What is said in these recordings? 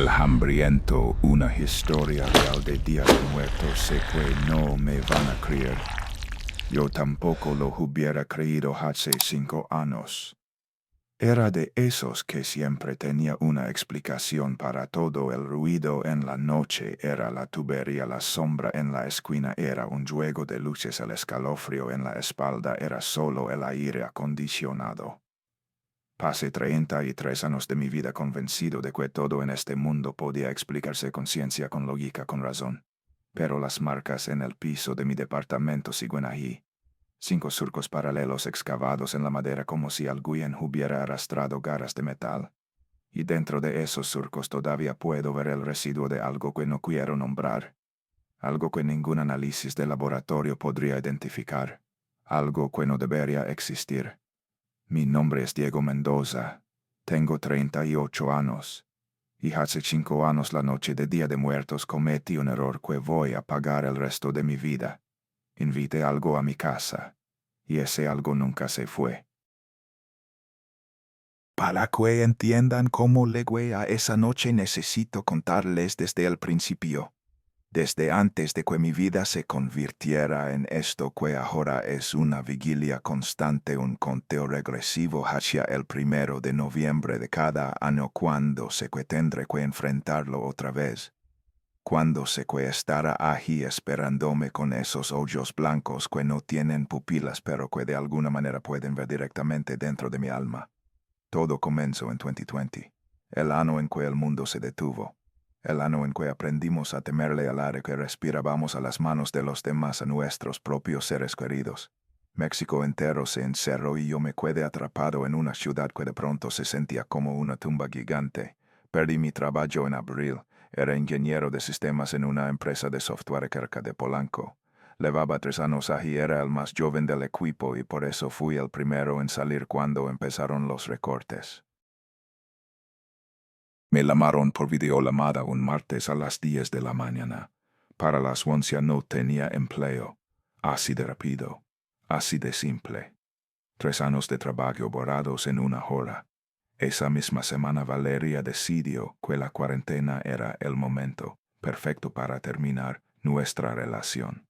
El hambriento, una historia real de Día de Muertos, sé que no me van a creer. Yo tampoco lo hubiera creído hace 5 años. Era de esos que siempre tenía una explicación para todo. El ruido en la noche era la tubería, la sombra en la esquina era un juego de luces, el escalofrío en la espalda era solo el aire acondicionado. Pasé 33 años de mi vida convencido de que todo en este mundo podía explicarse con ciencia, con lógica, con razón. Pero las marcas en el piso de mi departamento siguen allí. 5 surcos paralelos excavados en la madera como si alguien hubiera arrastrado garras de metal. Y dentro de esos surcos todavía puedo ver el residuo de algo que no quiero nombrar. Algo que ningún análisis de laboratorio podría identificar. Algo que no debería existir. Mi nombre es Diego Mendoza. Tengo 38 años. Y hace 5 años, la noche de Día de Muertos, cometí un error que voy a pagar el resto de mi vida. Invité algo a mi casa. Y ese algo nunca se fue. Para que entiendan cómo llegué a esa noche, necesito contarles desde el principio. Desde antes de que mi vida se convirtiera en esto que ahora es una vigilia constante, un conteo regresivo hacia el 1 de noviembre de cada año, cuando sé que tendré que enfrentarlo otra vez. Cuando sé que estará allí esperándome con esos ojos blancos que no tienen pupilas pero que de alguna manera pueden ver directamente dentro de mi alma. Todo comenzó en 2020, el año en que el mundo se detuvo. El año en que aprendimos a temerle al aire que respirábamos, a las manos de los demás, a nuestros propios seres queridos. México entero se encerró y yo me quedé atrapado en una ciudad que de pronto se sentía como una tumba gigante. Perdí mi trabajo en abril. Era ingeniero de sistemas en una empresa de software cerca de Polanco. Llevaba 3 años allí, era el más joven del equipo y por eso fui el primero en salir cuando empezaron los recortes. Me llamaron por videollamada un martes a las 10 de la mañana. Para las 11 no tenía empleo. Así de rápido. Así de simple. 3 años de trabajo borrados en una hora. Esa misma semana Valeria decidió que la cuarentena era el momento perfecto para terminar nuestra relación.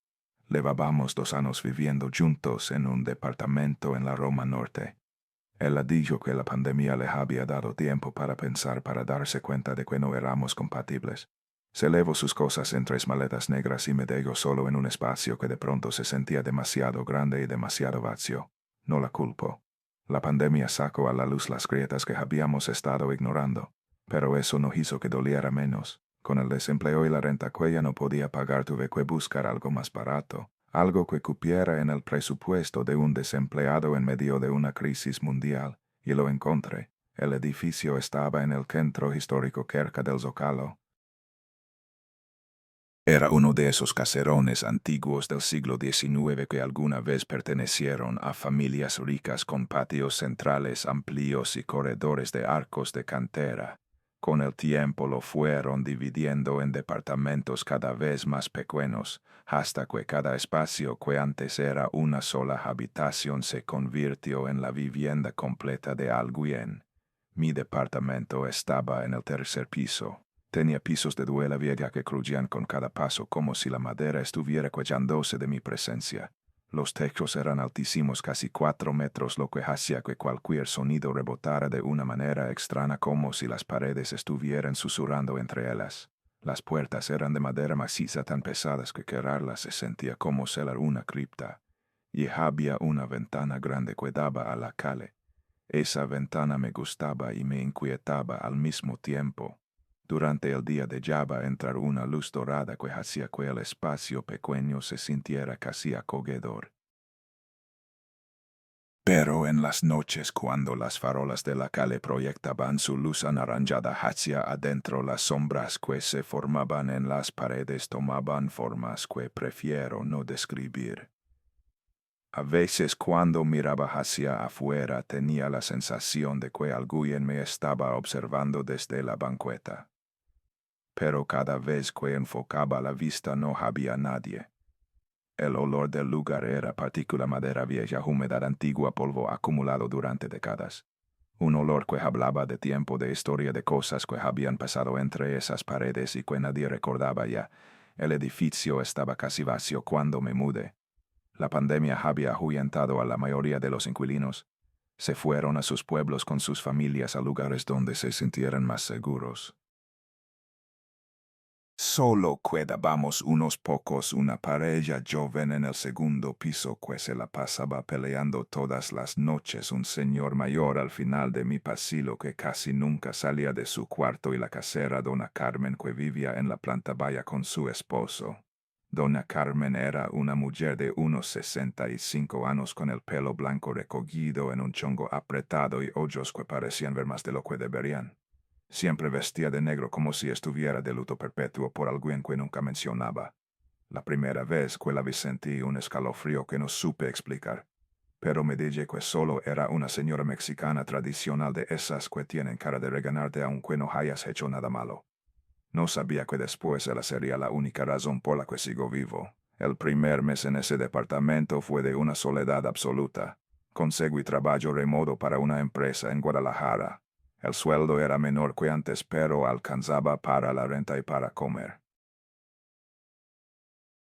Llevábamos 2 años viviendo juntos en un departamento en la Roma Norte. Ella dijo que la pandemia le había dado tiempo para pensar, para darse cuenta de que no éramos compatibles. Se llevó sus cosas en 3 maletas negras y me dejó solo en un espacio que de pronto se sentía demasiado grande y demasiado vacío. No la culpo. La pandemia sacó a la luz las grietas que habíamos estado ignorando, pero eso no hizo que doliera menos. Con el desempleo y la renta que ella no podía pagar, tuve que buscar algo más barato. Algo que cupiera en el presupuesto de un desempleado en medio de una crisis mundial, y lo encontré. El edificio estaba en el centro histórico cerca del Zócalo. Era uno de esos caserones antiguos del siglo XIX que alguna vez pertenecieron a familias ricas, con patios centrales amplios y corredores de arcos de cantera. Con el tiempo lo fueron dividiendo en departamentos cada vez más pequeños, hasta que cada espacio que antes era una sola habitación se convirtió en la vivienda completa de alguien. Mi departamento estaba en el 3er piso. Tenía pisos de duela vieja que crujían con cada paso como si la madera estuviera cuellándose de mi presencia. Los techos eran altísimos, casi 4 metros, lo que hacía que cualquier sonido rebotara de una manera extraña, como si las paredes estuvieran susurrando entre ellas. Las puertas eran de madera maciza, tan pesadas que cerrarlas se sentía como cerrar una cripta. Y había una ventana grande que daba a la calle. Esa ventana me gustaba y me inquietaba al mismo tiempo. Durante el día dejaba entrar una luz dorada que hacía que el espacio pequeño se sintiera casi acogedor. Pero en las noches, cuando las farolas de la calle proyectaban su luz anaranjada hacia adentro, las sombras que se formaban en las paredes tomaban formas que prefiero no describir. A veces, cuando miraba hacia afuera, tenía la sensación de que alguien me estaba observando desde la banqueta. Pero cada vez que enfocaba la vista no había nadie. El olor del lugar era partícula, madera vieja, humedad antigua, polvo acumulado durante décadas. Un olor que hablaba de tiempo, de historia, de cosas que habían pasado entre esas paredes y que nadie recordaba ya. El edificio estaba casi vacío cuando me mudé. La pandemia había ahuyentado a la mayoría de los inquilinos. Se fueron a sus pueblos con sus familias a lugares donde se sintieran más seguros. Solo quedábamos unos pocos, una pareja joven en el segundo piso que se la pasaba peleando todas las noches, un señor mayor al final de mi pasillo que casi nunca salía de su cuarto y la casera Dona Carmen que vivía en la planta baja con su esposo. Dona Carmen era una mujer de unos 65 años con el pelo blanco recogido en un chongo apretado y ojos que parecían ver más de lo que deberían. Siempre vestía de negro como si estuviera de luto perpetuo por alguien que nunca mencionaba. La primera vez que la vi sentí un escalofrío que no supe explicar, pero me dije que solo era una señora mexicana tradicional de esas que tienen cara de regañarte aunque no hayas hecho nada malo. No sabía que después ella sería la única razón por la que sigo vivo. El primer mes en ese departamento fue de una soledad absoluta. Conseguí trabajo remoto para una empresa en Guadalajara. El sueldo era menor que antes, pero alcanzaba para la renta y para comer.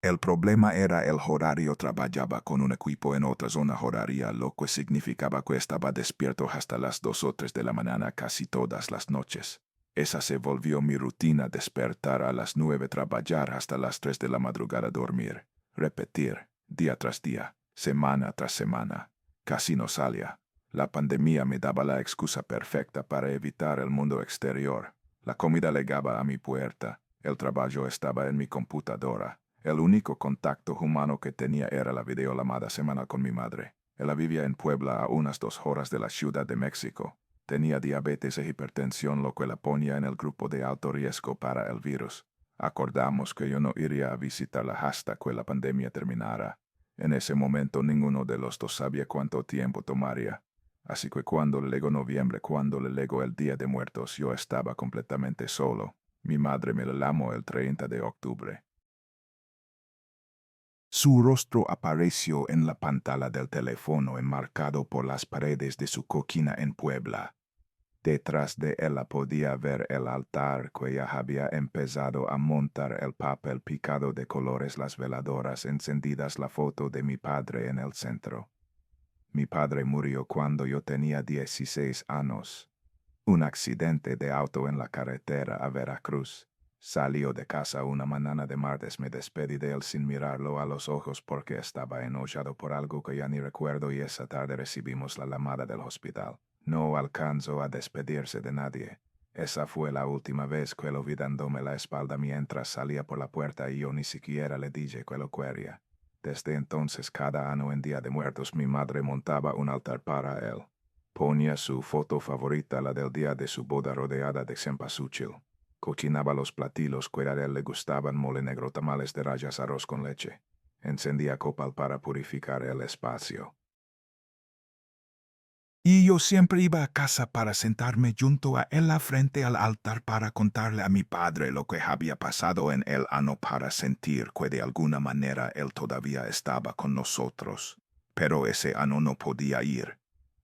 El problema era el horario. Trabajaba con un equipo en otra zona horaria, lo que significaba que estaba despierto hasta las 2 o 3 de la mañana casi todas las noches. Esa se volvió mi rutina: despertar a las 9, trabajar hasta las 3 de la madrugada, dormir, repetir, día tras día, semana tras semana. Casi no salía. La pandemia me daba la excusa perfecta para evitar el mundo exterior. La comida llegaba a mi puerta, el trabajo estaba en mi computadora. El único contacto humano que tenía era la videollamada semanal con mi madre. Ella vivía en Puebla, a unas 2 horas de la Ciudad de México. Tenía diabetes e hipertensión, lo que la ponía en el grupo de alto riesgo para el virus. Acordamos que yo no iría a visitarla hasta que la pandemia terminara. En ese momento ninguno de los dos sabía cuánto tiempo tomaría. Así que cuando le llegó noviembre, cuando le llegó el Día de Muertos, yo estaba completamente solo. Mi madre me lo llamó el 30 de octubre. Su rostro apareció en la pantalla del teléfono enmarcado por las paredes de su cocina en Puebla. Detrás de ella podía ver el altar que ya había empezado a montar el papel picado de colores, las veladoras encendidas, la foto de mi padre en el centro. Mi padre murió cuando yo tenía 16 años. Un accidente de auto en la carretera a Veracruz. Salió de casa una mañana de martes. Me despedí de él sin mirarlo a los ojos porque estaba enojado por algo que ya ni recuerdo, y esa tarde recibimos la llamada del hospital. No alcanzó a despedirse de nadie. Esa fue la última vez que lo vi dándome la espalda mientras salía por la puerta, y yo ni siquiera le dije que lo quería. Desde entonces, cada año en Día de Muertos, mi madre montaba un altar para él. Ponía su foto favorita, la del día de su boda, rodeada de cempasúchil. Cocinaba los platillos que a él le gustaban: mole negro, tamales de rayas, arroz con leche. Encendía copal para purificar el espacio. Y yo siempre iba a casa para sentarme junto a él frente al altar para contarle a mi padre lo que había pasado en el año, para sentir que de alguna manera él todavía estaba con nosotros. Pero ese año no podía ir.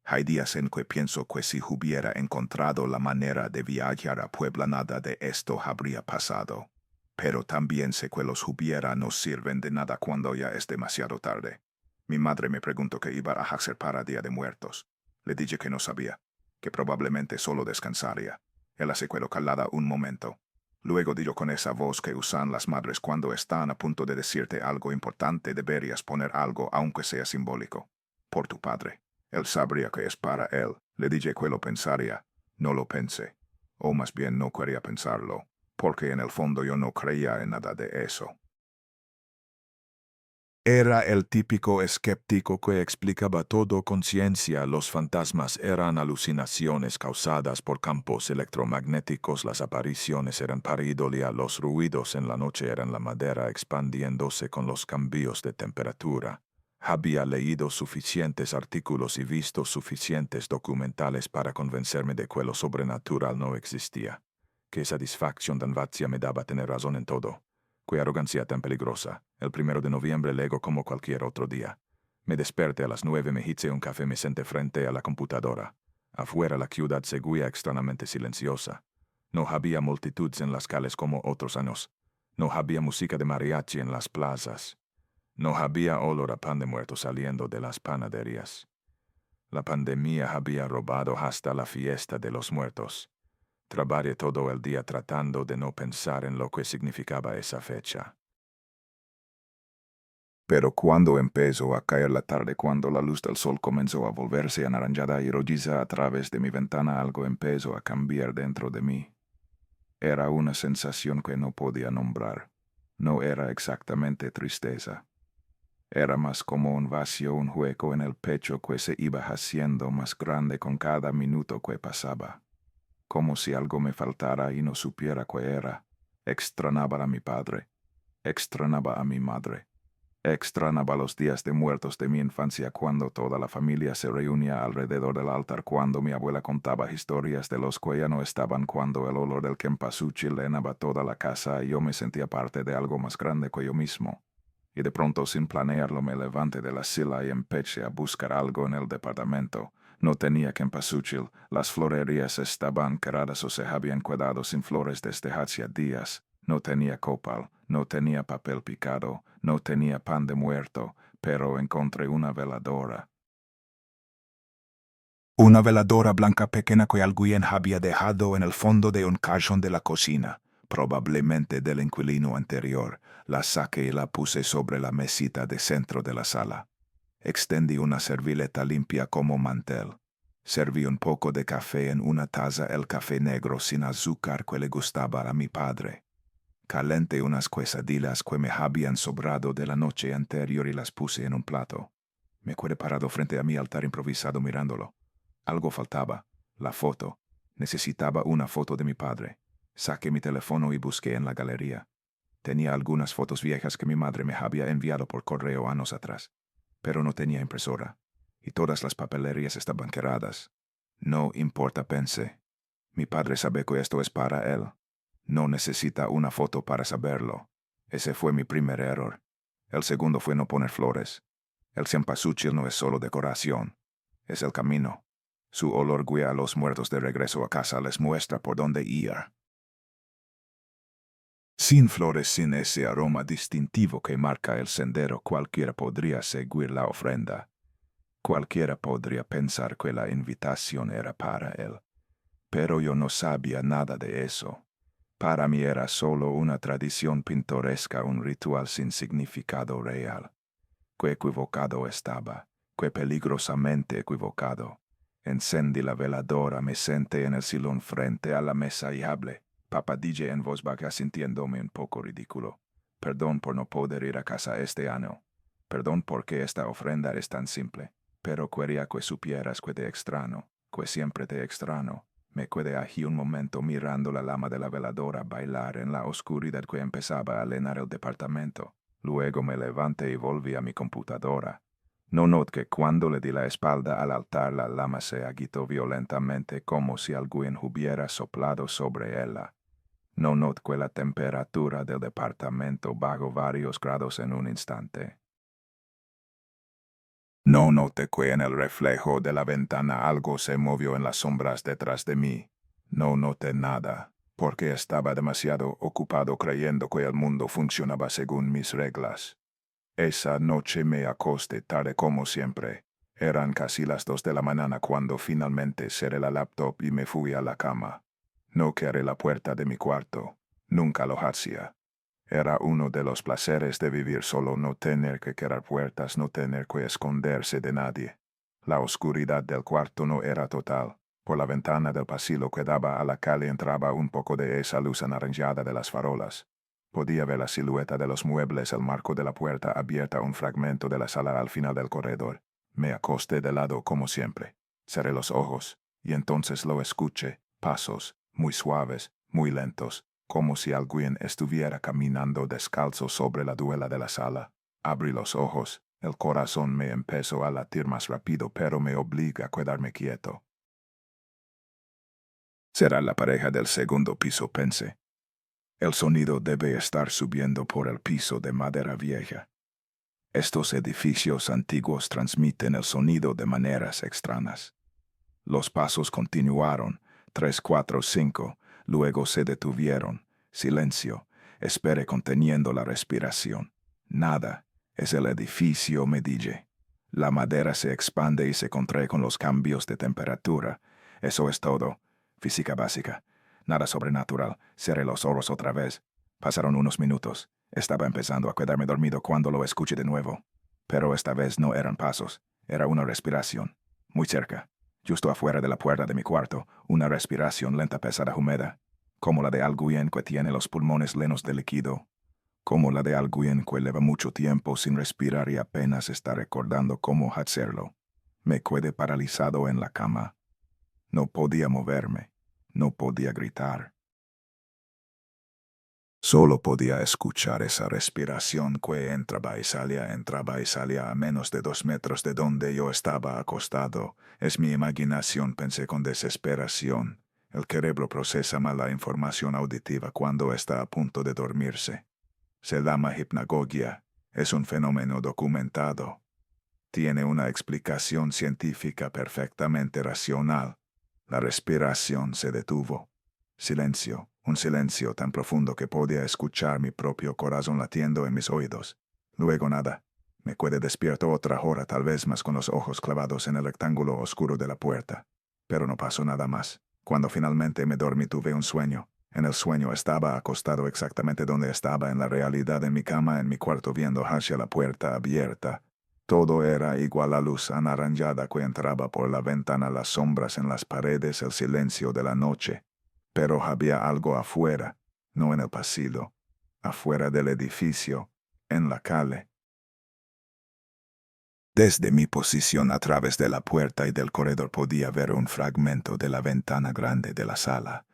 Hay días en que pienso que si hubiera encontrado la manera de viajar a Puebla, nada de esto habría pasado. Pero también sé que los hubiera no sirven de nada cuando ya es demasiado tarde. Mi madre me preguntó qué iba a hacer para Día de Muertos. Le dije que no sabía, que probablemente solo descansaría. Ella se quedó calada un momento. Luego dijo con esa voz que usan las madres cuando están a punto de decirte algo importante: deberías poner algo, aunque sea simbólico. Por tu padre. Él sabría que es para él. Le dije que lo pensaría. No lo pensé. O más bien no quería pensarlo, porque en el fondo yo no creía en nada de eso. Era el típico escéptico que explicaba todo con ciencia. Los fantasmas eran alucinaciones causadas por campos electromagnéticos, las apariciones eran pareidolia, los ruidos en la noche eran la madera expandiéndose con los cambios de temperatura. Había leído suficientes artículos y visto suficientes documentales para convencerme de que lo sobrenatural no existía. Qué satisfacción tan vacía me daba tener razón en todo. Qué arrogancia tan peligrosa. El 1 de noviembre llegó como cualquier otro día. Me desperté a las 9, me hice un café, me senté frente a la computadora. Afuera la ciudad seguía extrañamente silenciosa. No había multitudes en las calles como otros años. No había música de mariachi en las plazas. No había olor a pan de muerto saliendo de las panaderías. La pandemia había robado hasta la fiesta de los muertos. Trabajé todo el día tratando de no pensar en lo que significaba esa fecha. Pero cuando empezó a caer la tarde, cuando la luz del sol comenzó a volverse anaranjada y rolliza a través de mi ventana, algo empezó a cambiar dentro de mí. Era una sensación que no podía nombrar. No era exactamente tristeza. Era más como un vacío, un hueco en el pecho que se iba haciendo más grande con cada minuto que pasaba. Como si algo me faltara y no supiera qué era. Extrañaba a mi padre. Extrañaba a mi madre. Extrañaba los días de muertos de mi infancia cuando toda la familia se reunía alrededor del altar, cuando mi abuela contaba historias de los que ya no estaban, cuando el olor del cempasúchil llenaba toda la casa y yo me sentía parte de algo más grande que yo mismo. Y de pronto, sin planearlo, me levanté de la silla y empecé a buscar algo en el departamento. No tenía cempasúchil, las florerías estaban cerradas o se habían quedado sin flores desde hacía días. No tenía copal, no tenía papel picado, no tenía pan de muerto, pero encontré una veladora. Una veladora blanca pequeña que alguien había dejado en el fondo de un cajón de la cocina, probablemente del inquilino anterior. La saqué y la puse sobre la mesita de centro de la sala. Extendí una servilleta limpia como mantel. Serví un poco de café en una taza, el café negro sin azúcar que le gustaba a mi padre. Calenté unas quesadillas que me habían sobrado de la noche anterior y las puse en un plato. Me quedé parado frente a mi altar improvisado mirándolo. Algo faltaba. La foto. Necesitaba una foto de mi padre. Saqué mi teléfono y busqué en la galería. Tenía algunas fotos viejas que mi madre me había enviado por correo años atrás, pero no tenía impresora, y todas las papelerías estaban cerradas. No importa, pensé. Mi padre sabe que esto es para él. No necesita una foto para saberlo. Ese fue mi primer error. El segundo fue no poner flores. El cempasúchil no es solo decoración, es el camino. Su olor guía a los muertos de regreso a casa, les muestra por dónde ir. Sin flores, sin ese aroma distintivo que marca el sendero, cualquiera podría seguir la ofrenda. Cualquiera podría pensar que la invitación era para él. Pero yo no sabía nada de eso. Para mí era solo una tradición pintoresca, un ritual sin significado real. Qué equivocado estaba, qué peligrosamente equivocado. Encendí la veladora, me senté en el sillón frente a la mesa y hablé. Papá, dije en voz baja, sintiéndome un poco ridículo. Perdón por no poder ir a casa este año. Perdón porque esta ofrenda es tan simple. Pero quería que supieras que te extraño, que siempre te extraño. Me quedé allí un momento mirando la llama de la veladora bailar en la oscuridad que empezaba a llenar el departamento. Luego me levanté y volví a mi computadora. No noté que cuando le di la espalda al altar la llama se agitó violentamente como si alguien hubiera soplado sobre ella. No noté que la temperatura del departamento bajó varios grados en un instante. No noté que en el reflejo de la ventana algo se movió en las sombras detrás de mí. No noté nada, porque estaba demasiado ocupado creyendo que el mundo funcionaba según mis reglas. Esa noche me acosté tarde como siempre. Eran casi las 2 de la mañana cuando finalmente cerré la laptop y me fui a la cama. No cerré la puerta de mi cuarto. Nunca lo hacía. Era uno de los placeres de vivir solo, no tener que cerrar puertas, no tener que esconderse de nadie. La oscuridad del cuarto no era total. Por la ventana del pasillo que daba a la calle entraba un poco de esa luz anaranjada de las farolas. Podía ver la silueta de los muebles, el marco de la puerta abierta, un fragmento de la sala al final del corredor. Me acosté de lado como siempre. Cerré los ojos, y entonces lo escuché, pasos, muy suaves, muy lentos, como si alguien estuviera caminando descalzo sobre la duela de la sala. Abrí los ojos, el corazón me empezó a latir más rápido, pero me obliga a quedarme quieto. Será la pareja del segundo piso, pensé. El sonido debe estar subiendo por el piso de madera vieja. Estos edificios antiguos transmiten el sonido de maneras extrañas. Los pasos continuaron. 3, 4, 5. Luego se detuvieron. Silencio. Esperé conteniendo la respiración. Nada. Es el edificio, me dije. La madera se expande y se contrae con los cambios de temperatura. Eso es todo. Física básica. Nada sobrenatural. Cerré los ojos otra vez. Pasaron unos minutos. Estaba empezando a quedarme dormido cuando lo escuché de nuevo. Pero esta vez no eran pasos. Era una respiración. Muy cerca. Justo afuera de la puerta de mi cuarto, una respiración lenta, pesada, húmeda, como la de alguien que tiene los pulmones llenos de líquido, como la de alguien que lleva mucho tiempo sin respirar y apenas está recordando cómo hacerlo. Me quedé paralizado en la cama. No podía moverme, no podía gritar. Solo podía escuchar esa respiración que entraba y salía a menos de 2 metros de donde yo estaba acostado. Es mi imaginación, pensé con desesperación. El cerebro procesa mala información auditiva cuando está a punto de dormirse. Se llama hipnagogia. Es un fenómeno documentado. Tiene una explicación científica perfectamente racional. La respiración se detuvo. Silencio, un silencio tan profundo que podía escuchar mi propio corazón latiendo en mis oídos. Luego nada. Me quedé despierto otra hora, tal vez más con los ojos clavados en el rectángulo oscuro de la puerta. Pero no pasó nada más. Cuando finalmente me dormí tuve un sueño. En el sueño estaba acostado exactamente donde estaba en la realidad, en mi cama, en mi cuarto, viendo hacia la puerta abierta. Todo era igual: la luz anaranjada que entraba por la ventana, las sombras en las paredes, el silencio de la noche. Pero había algo afuera, no en el pasillo, afuera del edificio, en la calle. Desde mi posición a través de la puerta y del corredor podía ver un fragmento de la ventana grande de la sala,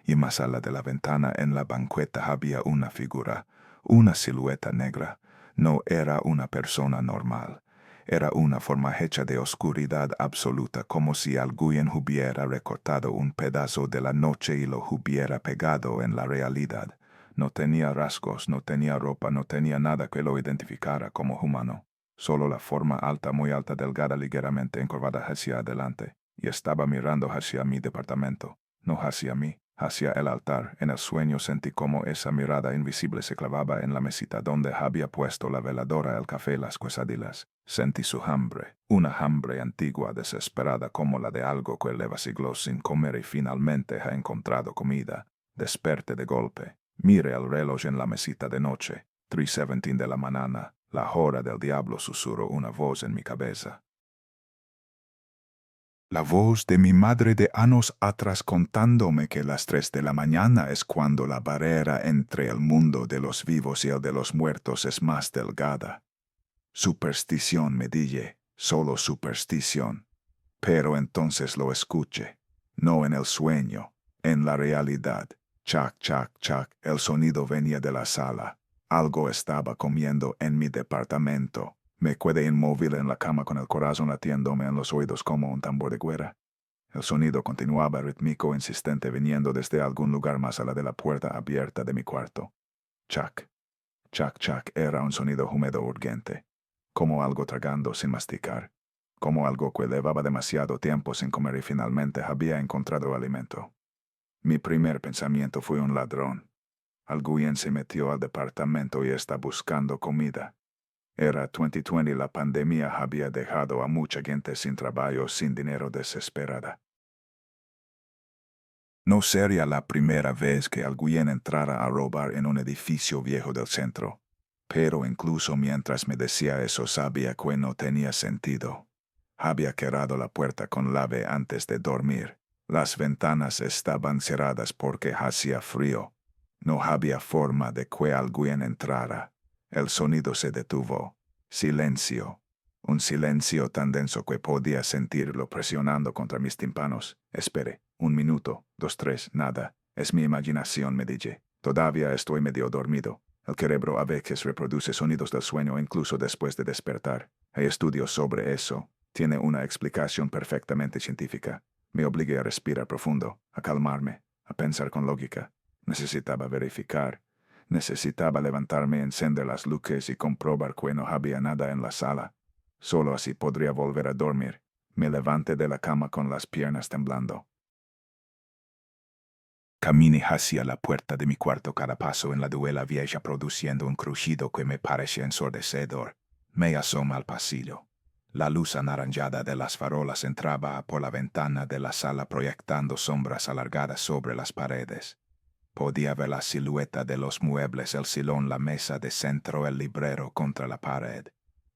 y más allá de la ventana, en la banqueta, había una figura, una silueta negra. No era una persona normal. Era una forma hecha de oscuridad absoluta, como si alguien hubiera recortado un pedazo de la noche y lo hubiera pegado en la realidad. No tenía rasgos, no tenía ropa, no tenía nada que lo identificara como humano. Solo la forma alta, muy alta, delgada, ligeramente encorvada hacia adelante, y estaba mirando hacia mi departamento, no hacia mí, hacia el altar. En el sueño sentí como esa mirada invisible se clavaba en la mesita donde había puesto la veladora, el café, las quesadillas. Sentí su hambre, una hambre antigua, desesperada, como la de algo que lleva siglos sin comer y finalmente ha encontrado comida. Desperté de golpe. Miré el reloj en la mesita de noche. 3:17 de la mañana. La hora del diablo, susurró una voz en mi cabeza. La voz de mi madre de años atrás, contándome que las 3 de la mañana es cuando la barrera entre el mundo de los vivos y el de los muertos es más delgada. Superstición, me dije, solo superstición. Pero entonces lo escuché, no en el sueño, en la realidad. Chac, chac, chac, el sonido venía de la sala. Algo estaba comiendo en mi departamento. Me quedé inmóvil en la cama con el corazón latiéndome en los oídos como un tambor de guerra. El sonido continuaba rítmico, insistente, viniendo desde algún lugar más allá de la puerta abierta de mi cuarto. Chac, chac, chac, era un sonido húmedo urgente, como algo tragando sin masticar, como algo que llevaba demasiado tiempo sin comer y finalmente había encontrado alimento. Mi primer pensamiento fue un ladrón. Alguien se metió al departamento y está buscando comida. Era 2020, la pandemia había dejado a mucha gente sin trabajo, sin dinero, desesperada. No sería la primera vez que alguien entrara a robar en un edificio viejo del centro, pero incluso mientras me decía eso sabía que no tenía sentido. Había cerrado la puerta con llave antes de dormir. Las ventanas estaban cerradas porque hacía frío. No había forma de que alguien entrara. El sonido se detuvo. Silencio. Un silencio tan denso que podía sentirlo presionando contra mis tímpanos. Espere, 1 minuto, 2, 3, nada. Es mi imaginación, me dije. Todavía estoy medio dormido. El cerebro a veces reproduce sonidos del sueño incluso después de despertar. Hay estudios sobre eso. Tiene una explicación perfectamente científica. Me obligué a respirar profundo, a calmarme, a pensar con lógica. Necesitaba verificar. Necesitaba levantarme, encender las luces y comprobar que no había nada en la sala. Solo así podría volver a dormir. Me levanté de la cama con las piernas temblando. Caminé hacia la puerta de mi cuarto, cada paso en la duela vieja produciendo un crujido que me parecía ensordecedor. Me asomé al pasillo. La luz anaranjada de las farolas entraba por la ventana de la sala proyectando sombras alargadas sobre las paredes. Podía ver la silueta de los muebles, el sillón, la mesa de centro, el librero contra la pared.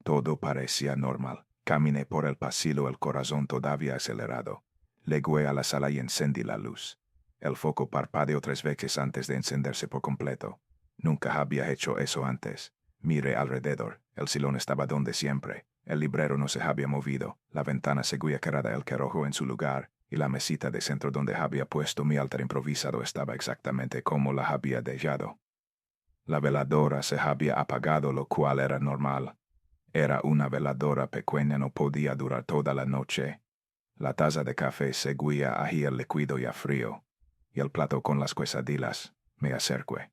Todo parecía normal. Caminé por el pasillo, el corazón todavía acelerado. Llegué a la sala y encendí la luz. El foco parpadeó 3 veces antes de encenderse por completo. Nunca había hecho eso antes. Miré alrededor. El sillón estaba donde siempre. El librero no se había movido. La ventana seguía cerrada, el cerrojo en su lugar, y la mesita de centro donde había puesto mi altar improvisado estaba exactamente como la había dejado. La veladora se había apagado, lo cual era normal. Era una veladora pequeña, no podía durar toda la noche. La taza de café seguía ahí, el líquido ya frío, y el plato con las quesadillas. Me acerqué.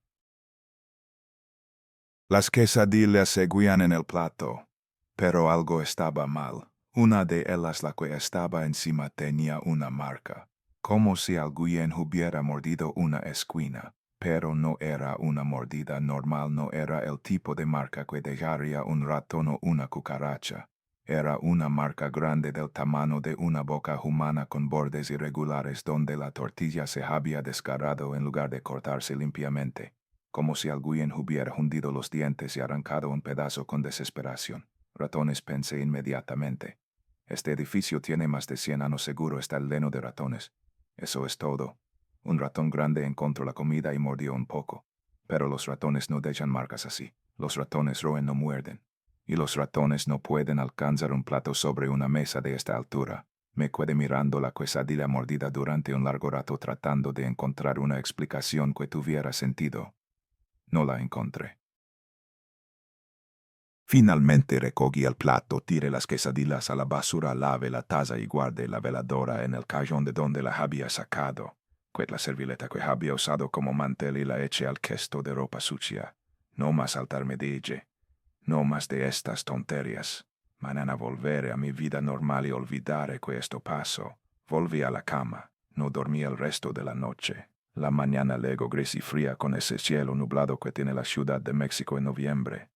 Las quesadillas seguían en el plato, pero algo estaba mal. Una de ellas, la que estaba encima, tenía una marca, como si alguien hubiera mordido una esquina. Pero no era una mordida normal, no era el tipo de marca que dejaría un ratón o una cucaracha. Era una marca grande del tamaño de una boca humana con bordes irregulares donde la tortilla se había desgarrado en lugar de cortarse limpiamente, como si alguien hubiera hundido los dientes y arrancado un pedazo con desesperación. Ratones, pensé inmediatamente. Este edificio tiene más de 100 años, seguro está lleno de ratones. Eso es todo. Un ratón grande encontró la comida y mordió un poco. Pero los ratones no dejan marcas así. Los ratones roen, no muerden. Y los ratones no pueden alcanzar un plato sobre una mesa de esta altura. Me quedé mirando la quesadilla mordida durante un largo rato tratando de encontrar una explicación que tuviera sentido. No la encontré. Finalmente recogí el plato, tiré las quesadillas a la basura, lavé la taza y guardé la veladora en el cajón de donde la había sacado. Quit la servilleta que había usado como mantel y la eché al cesto de ropa sucia. No más saltarme, dije. No más de estas tonterías. Mañana volveré a mi vida normal y olvidaré que esto pasó. Volví a la cama. No dormí el resto de la noche. La mañana luego gris y fría con ese cielo nublado que tiene la Ciudad de México en noviembre.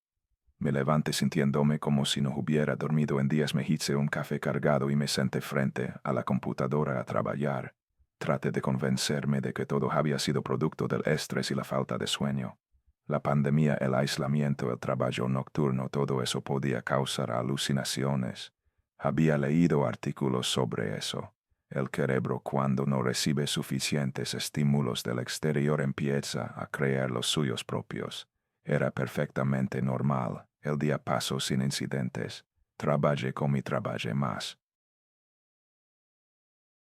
Me levanté sintiéndome como si no hubiera dormido en días. Me hice un café cargado y me senté frente a la computadora a trabajar. Traté de convencerme de que todo había sido producto del estrés y la falta de sueño. La pandemia, el aislamiento, el trabajo nocturno, todo eso podía causar alucinaciones. Había leído artículos sobre eso. El cerebro, cuando no recibe suficientes estímulos del exterior, empieza a crear los suyos propios. Era perfectamente normal. El día pasó sin incidentes. Trabajé como y trabajé más.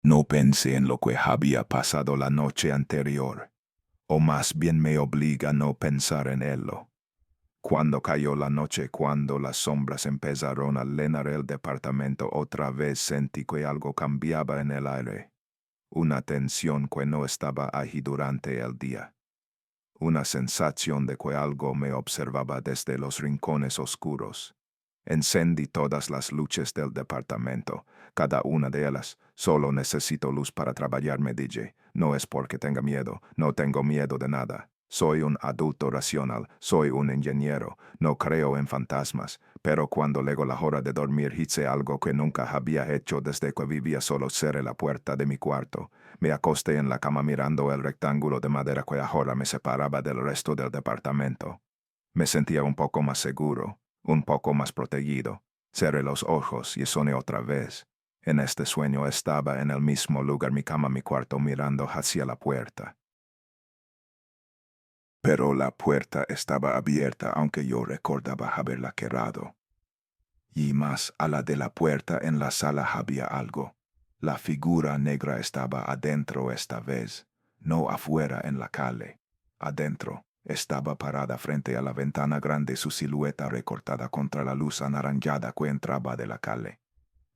No pensé en lo que había pasado la noche anterior, o más bien me obliga a no pensar en ello. Cuando cayó la noche, cuando las sombras empezaron a llenar el departamento, otra vez sentí que algo cambiaba en el aire. Una tensión que no estaba ahí durante el día. Una sensación de que algo me observaba desde los rincones oscuros. Encendí todas las luces del departamento, cada una de ellas. Solo necesito luz para trabajar, me dije. No es porque tenga miedo, no tengo miedo de nada. Soy un adulto racional, soy un ingeniero, no creo en fantasmas, pero cuando llegó la hora de dormir hice algo que nunca había hecho desde que vivía solo. Cerré la puerta de mi cuarto. Me acosté en la cama mirando el rectángulo de madera que ahora me separaba del resto del departamento. Me sentía un poco más seguro, un poco más protegido. Cerré los ojos y soñé otra vez. En este sueño estaba en el mismo lugar, mi cama, mi cuarto, mirando hacia la puerta. Pero la puerta estaba abierta, aunque yo recordaba haberla cerrado. Y más a la de la puerta en la sala había algo. La figura negra estaba adentro esta vez, no afuera en la calle. Adentro. Estaba parada frente a la ventana grande, su silueta recortada contra la luz anaranjada que entraba de la calle.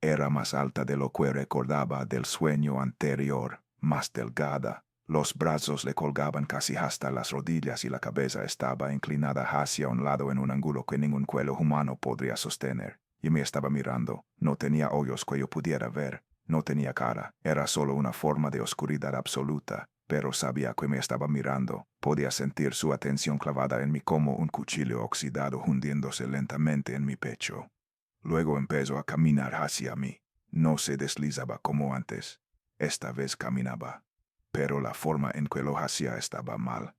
Era más alta de lo que recordaba del sueño anterior, más delgada. Los brazos le colgaban casi hasta las rodillas y la cabeza estaba inclinada hacia un lado en un ángulo que ningún cuello humano podría sostener. y me estaba mirando. No tenía ojos que yo pudiera ver, no tenía cara, era solo una forma de oscuridad absoluta, pero sabía que me estaba mirando. Podía sentir su atención clavada en mí como un cuchillo oxidado hundiéndose lentamente en mi pecho. Luego empezó a caminar hacia mí. No se deslizaba como antes. Esta vez caminaba, pero la forma en que lo hacía estaba mal.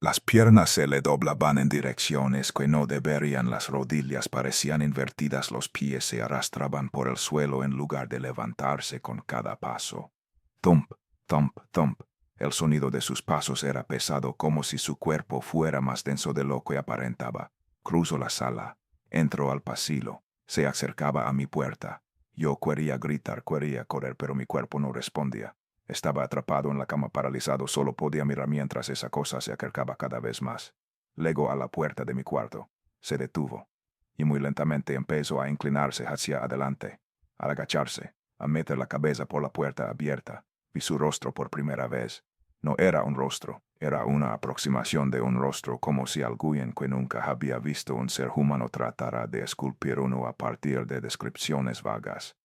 Las piernas se le doblaban en direcciones que no deberían, las rodillas parecían invertidas, los pies se arrastraban por el suelo en lugar de levantarse con cada paso. Thump, thump, thump. El sonido de sus pasos era pesado, como si su cuerpo fuera más denso de lo que aparentaba. Cruzó la sala, entró al pasillo, se acercaba a mi puerta. Yo quería gritar, quería correr, pero mi cuerpo no respondía. Estaba atrapado en la cama paralizado, solo podía mirar mientras esa cosa se acercaba cada vez más. Llegó a la puerta de mi cuarto, se detuvo, y muy lentamente empezó a inclinarse hacia adelante, al agacharse, a meter la cabeza por la puerta abierta. Vi su rostro por primera vez. No era un rostro, era una aproximación de un rostro, como si alguien que nunca había visto un ser humano tratara de esculpir uno a partir de descripciones vagas.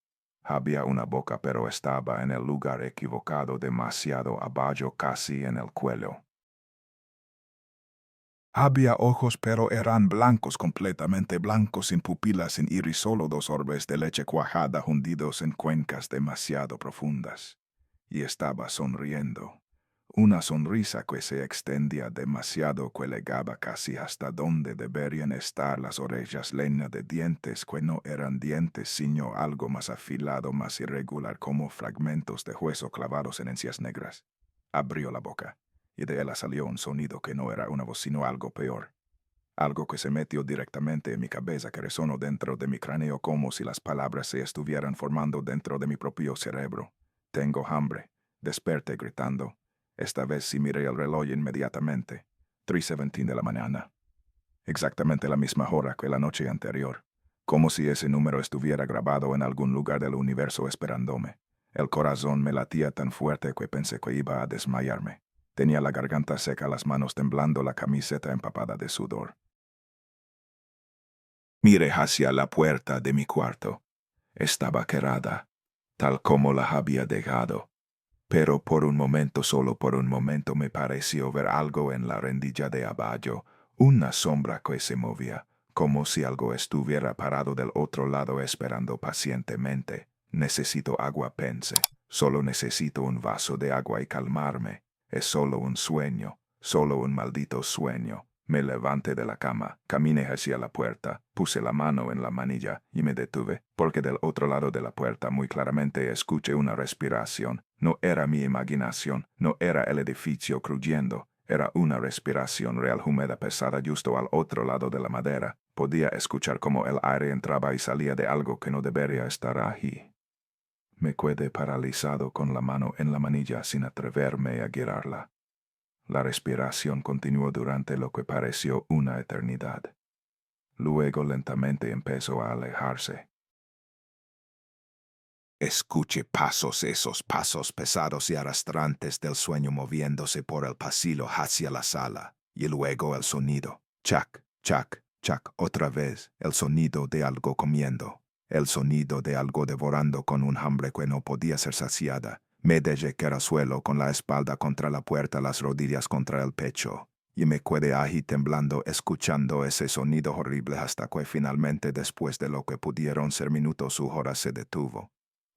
Había una boca, pero estaba en el lugar equivocado, demasiado abajo, casi en el cuello. Había ojos, pero eran blancos, completamente blancos, sin pupilas, sin iris, solo dos orbes de leche cuajada hundidos en cuencas demasiado profundas. Y estaba sonriendo. Una sonrisa que se extendía demasiado, que llegaba casi hasta donde deberían estar las orejas, llenas de dientes que no eran dientes, sino algo más afilado, más irregular, como fragmentos de hueso clavados en encías negras. Abrió la boca, y de ella salió un sonido que no era una voz, sino algo peor. Algo que se metió directamente en mi cabeza, que resonó dentro de mi cráneo como si las palabras se estuvieran formando dentro de mi propio cerebro. Tengo hambre. Desperté gritando. Esta vez sí miré el reloj inmediatamente. 3:17 de la mañana. Exactamente la misma hora que la noche anterior. Como si ese número estuviera grabado en algún lugar del universo esperándome. El corazón me latía tan fuerte que pensé que iba a desmayarme. Tenía la garganta seca, las manos temblando, la camiseta empapada de sudor. Miré hacia la puerta de mi cuarto. Estaba cerrada, tal como la había dejado. Pero por un momento, solo por un momento, me pareció ver algo en la rendilla de abajo, una sombra que se movía, como si algo estuviera parado del otro lado esperando pacientemente. Necesito agua, pensé. Solo necesito un vaso de agua y calmarme. Es solo un sueño, solo un maldito sueño. Me levanté de la cama, caminé hacia la puerta, puse la mano en la manilla y me detuve, porque del otro lado de la puerta muy claramente escuché una respiración. No era mi imaginación, no era el edificio crujendo, era una respiración real, húmeda, pesada, justo al otro lado de la madera. Podía escuchar cómo el aire entraba y salía de algo que no debería estar allí. Me quedé paralizado con la mano en la manilla sin atreverme a girarla. La respiración continuó durante lo que pareció una eternidad. Luego lentamente empezó a alejarse. Escuché pasos, esos pasos pesados y arrastrantes del sueño moviéndose por el pasillo hacia la sala, y luego el sonido. Chac, chac, chac, otra vez, el sonido de algo comiendo, el sonido de algo devorando con un hambre que no podía ser saciada. Me dejé caer al suelo con la espalda contra la puerta, las rodillas contra el pecho, y me quedé allí temblando, escuchando ese sonido horrible hasta que finalmente, después de lo que pudieron ser minutos, su hora se detuvo.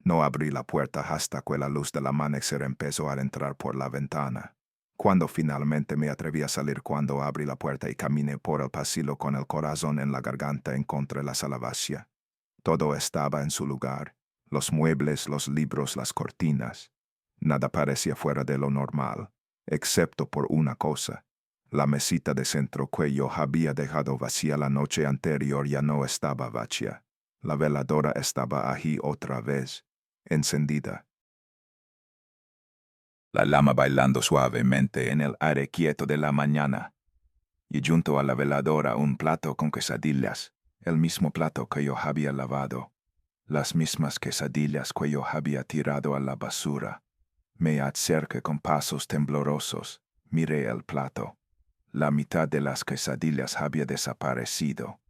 No abrí la puerta hasta que la luz del amanecer empezó a entrar por la ventana. Cuando finalmente me atreví a salir, cuando abrí la puerta y caminé por el pasillo con el corazón en la garganta, encontré la sala vacía. Todo estaba en su lugar. Los muebles, los libros, las cortinas. Nada parecía fuera de lo normal, excepto por una cosa. La mesita de centro que yo había dejado vacía la noche anterior ya no estaba vacía. La veladora estaba allí otra vez, encendida. La llama bailando suavemente en el aire quieto de la mañana. Y junto a la veladora un plato con quesadillas, el mismo plato que yo había lavado. Las mismas quesadillas que yo había tirado a la basura. Me acerqué con pasos temblorosos, miré el plato. La mitad de las quesadillas había desaparecido.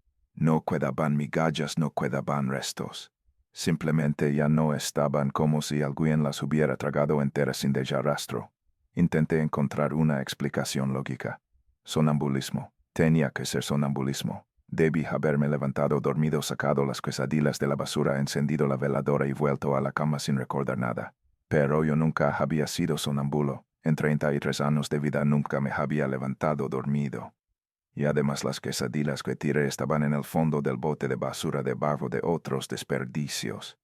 No quedaban migallas, no quedaban restos. Simplemente ya no estaban, como si alguien las hubiera tragado enteras sin dejar rastro. Intenté encontrar una explicación lógica. Sonambulismo. Tenía que ser sonambulismo. Debí haberme levantado dormido, sacado las quesadillas de la basura, encendido la veladora y vuelto a la cama sin recordar nada. Pero yo nunca había sido sonambulo. En 33 años de vida nunca me había levantado dormido. Y además las quesadillas que tiré estaban en el fondo del bote de basura debajo de otros desperdicios.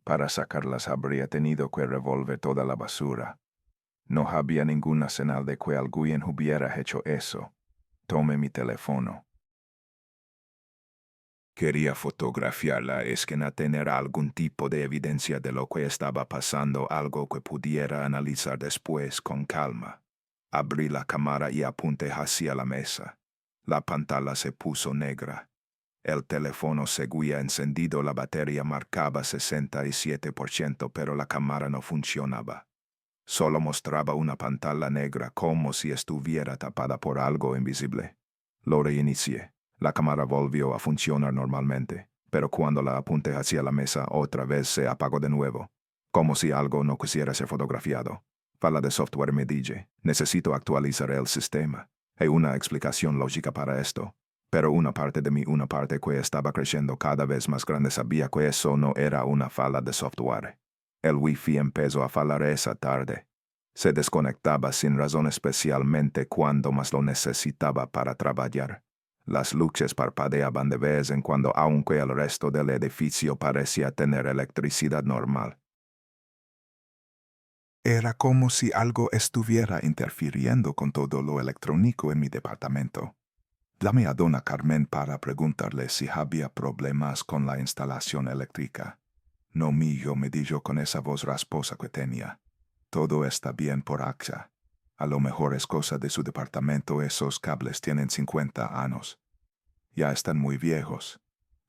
Para sacarlas habría tenido que revolver toda la basura. No había ninguna señal de que alguien hubiera hecho eso. Tomé mi teléfono. Quería fotografiar la escena, tener algún tipo de evidencia de lo que estaba pasando, algo que pudiera analizar después con calma. Abrí la cámara y apunté hacia la mesa. La pantalla se puso negra. El teléfono seguía encendido, la batería marcaba 67%, pero la cámara no funcionaba. Solo mostraba una pantalla negra como si estuviera tapada por algo invisible. Lo reinicié. La cámara volvió a funcionar normalmente, pero cuando la apunté hacia la mesa otra vez se apagó de nuevo, como si algo no quisiera ser fotografiado. Falla de software, me dije. Necesito actualizar el sistema. Hay una explicación lógica para esto. Pero una parte de mí, una parte que estaba creciendo cada vez más grande, sabía que eso no era una falla de software. El wifi empezó a fallar esa tarde. Se desconectaba sin razón, especialmente cuando más lo necesitaba para trabajar. Las luces parpadeaban de vez en cuando, aunque el resto del edificio parecía tener electricidad normal. Era como si algo estuviera interfiriendo con todo lo electrónico en mi departamento. Llamé a dona Carmen para preguntarle si había problemas con la instalación eléctrica. No mío, me dijo con esa voz rasposa que tenía. Todo está bien por acá. A lo mejor es cosa de su departamento, esos cables tienen 50 años. Ya están muy viejos.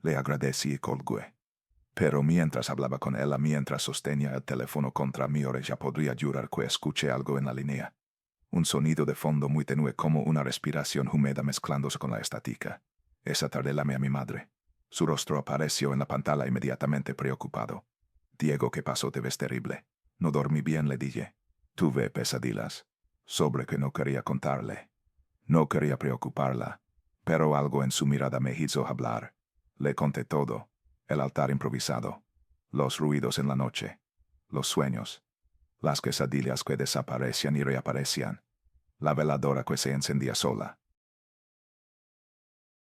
Le agradecí y colgué. Pero mientras hablaba con ella, mientras sostenía el teléfono contra mi oreja, podría jurar que escuché algo en la línea. Un sonido de fondo muy tenue, como una respiración húmeda mezclándose con la estática. Esa tarde llamé a mi madre. Su rostro apareció en la pantalla inmediatamente, preocupado. Diego, ¿qué pasó? Te ves terrible. No dormí bien, le dije. Tuve pesadillas. Sobre que no quería contarle. No quería preocuparla, pero algo en su mirada me hizo hablar. Le conté todo. El altar improvisado. Los ruidos en la noche. Los sueños. Las quesadillas que desaparecían y reaparecían. La veladora que se encendía sola.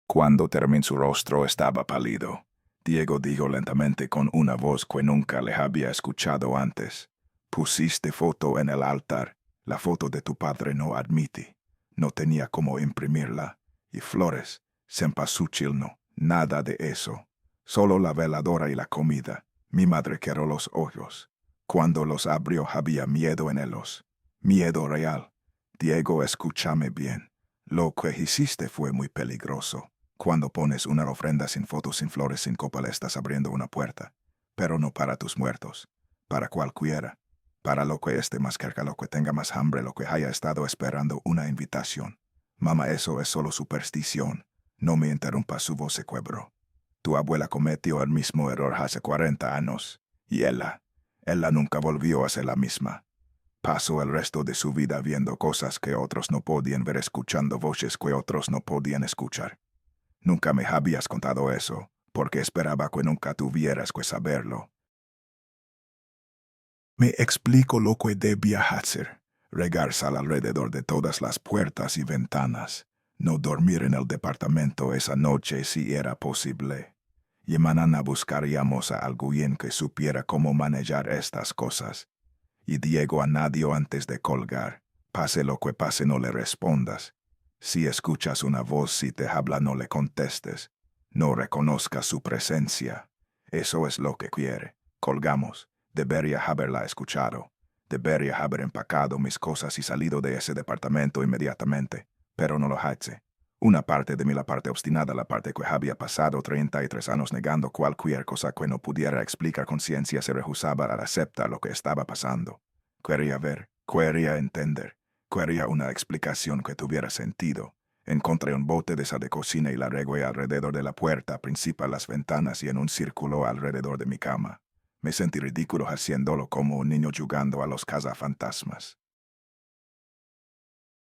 Cuando terminó, su rostro estaba pálido. Diego dijo lentamente con una voz que nunca le había escuchado antes. Pusiste foto en el altar. La foto de tu padre no admití. No tenía cómo imprimirla. Y flores, cempasúchil, no. Nada de eso. Solo la veladora y la comida. Mi madre cerró los ojos. Cuando los abrió había miedo en ellos. Miedo real. Diego, escúchame bien. Lo que hiciste fue muy peligroso. Cuando pones una ofrenda sin fotos, sin flores, sin copa, le estás abriendo una puerta. Pero no para tus muertos. Para cualquiera. Para lo que esté más cerca, lo que tenga más hambre, lo que haya estado esperando una invitación. Mamá, eso es solo superstición. No me interrumpa, su voz se quebró. Tu abuela cometió el mismo error hace 40 años. Y ella nunca volvió a ser la misma. Pasó el resto de su vida viendo cosas que otros no podían ver, escuchando voces que otros no podían escuchar. Nunca me habías contado eso, porque esperaba que nunca tuvieras que saberlo. Me explico lo que debía hacer. Regar sal alrededor de todas las puertas y ventanas. No dormir en el departamento esa noche si era posible. Y mañana buscaríamos a alguien que supiera cómo manejar estas cosas. Y Diego, a nadie antes de colgar. Pase lo que pase, no le respondas. Si escuchas una voz, si te habla, no le contestes. No reconozcas su presencia. Eso es lo que quiere. Colgamos. Debería haberla escuchado. Debería haber empacado mis cosas y salido de ese departamento inmediatamente. Pero no lo hice. Una parte de mí, la parte obstinada, la parte que había pasado 33 años negando cualquier cosa que no pudiera explicar con ciencia, se rehusaba a aceptar lo que estaba pasando. Quería ver, quería entender, quería una explicación que tuviera sentido. Encontré un bote de sal de cocina y la regué alrededor de la puerta principal, las ventanas y en un círculo alrededor de mi cama. Me sentí ridículo haciéndolo como un niño jugando a los cazafantasmas.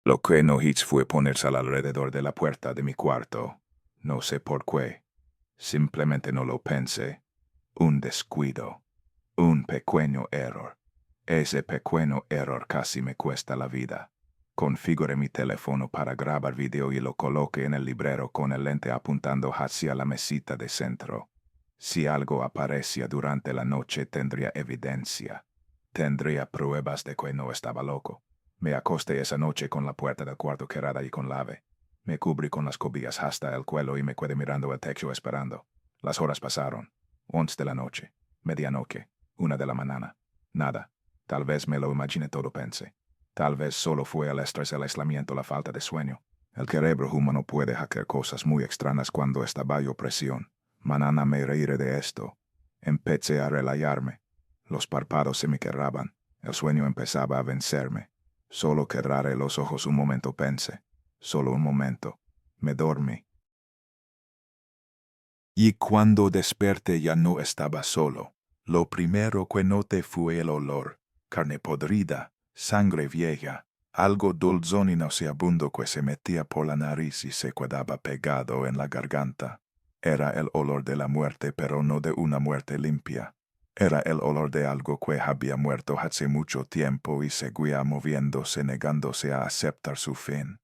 Lo que no hice fue poner sal alrededor de la puerta de mi cuarto. No sé por qué. Simplemente no lo pensé. Un descuido. Un pequeño error. Ese pequeño error casi me cuesta la vida. Configuré mi teléfono para grabar video y lo coloqué en el librero con el lente apuntando hacia la mesita de centro. Si algo aparecía durante la noche tendría evidencia. Tendría pruebas de que no estaba loco. Me acosté esa noche con la puerta del cuarto cerrada y con llave. Me cubrí con las cobijas hasta el cuello y me quedé mirando el techo esperando. Las horas pasaron. 11 de la noche. Medianoche. 1 de la mañana. Nada. Tal vez me lo imaginé todo, pensé. Tal vez solo fue el estrés, el aislamiento, la falta de sueño. El cerebro humano puede hacer cosas muy extrañas cuando está bajo presión. Mañana me reiré de esto. Empecé a relajarme. Los párpados se me cerraban. El sueño empezaba a vencerme. Solo cerraré los ojos un momento, pensé. Solo un momento. Me dormí. Y cuando desperté ya no estaba solo. Lo primero que noté fue el olor. Carne podrida, sangre vieja, algo dulzón y nauseabundo que se metía por la nariz y se quedaba pegado en la garganta. Era el olor de la muerte, pero no de una muerte limpia. Era el olor de algo que había muerto hace mucho tiempo y seguía moviéndose, negándose a aceptar su fin.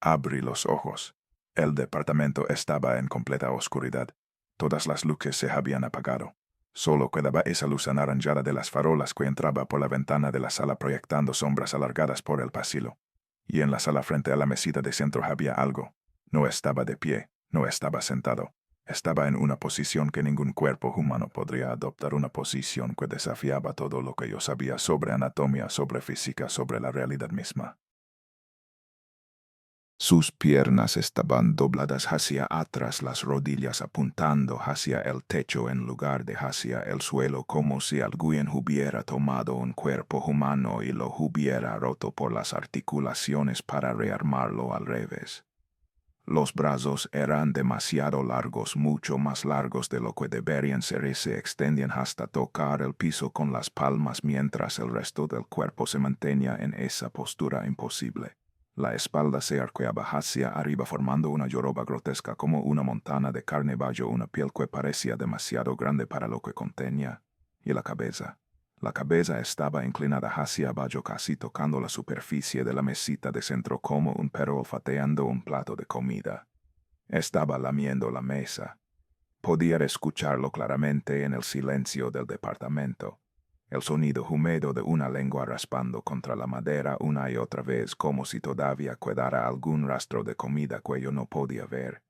Abrí los ojos. El departamento estaba en completa oscuridad. Todas las luces se habían apagado. Solo quedaba esa luz anaranjada de las farolas que entraba por la ventana de la sala proyectando sombras alargadas por el pasillo. Y en la sala frente a la mesita de centro había algo. No estaba de pie, no estaba sentado. Estaba en una posición que ningún cuerpo humano podría adoptar, una posición que desafiaba todo lo que yo sabía sobre anatomía, sobre física, sobre la realidad misma. Sus piernas estaban dobladas hacia atrás, las rodillas apuntando hacia el techo en lugar de hacia el suelo, como si alguien hubiera tomado un cuerpo humano y lo hubiera roto por las articulaciones para rearmarlo al revés. Los brazos eran demasiado largos, mucho más largos de lo que deberían ser, y se extendían hasta tocar el piso con las palmas mientras el resto del cuerpo se mantenía en esa postura imposible. La espalda se arqueaba hacia arriba formando una joroba grotesca como una montana de carne bajo una piel que parecía demasiado grande para lo que contenía. Y la cabeza estaba inclinada hacia abajo casi tocando la superficie de la mesita de centro como un perro olfateando un plato de comida. Estaba lamiendo la mesa. Podía escucharlo claramente en el silencio del departamento. El sonido húmedo de una lengua raspando contra la madera una y otra vez como si todavía quedara algún rastro de comida que yo no podía ver.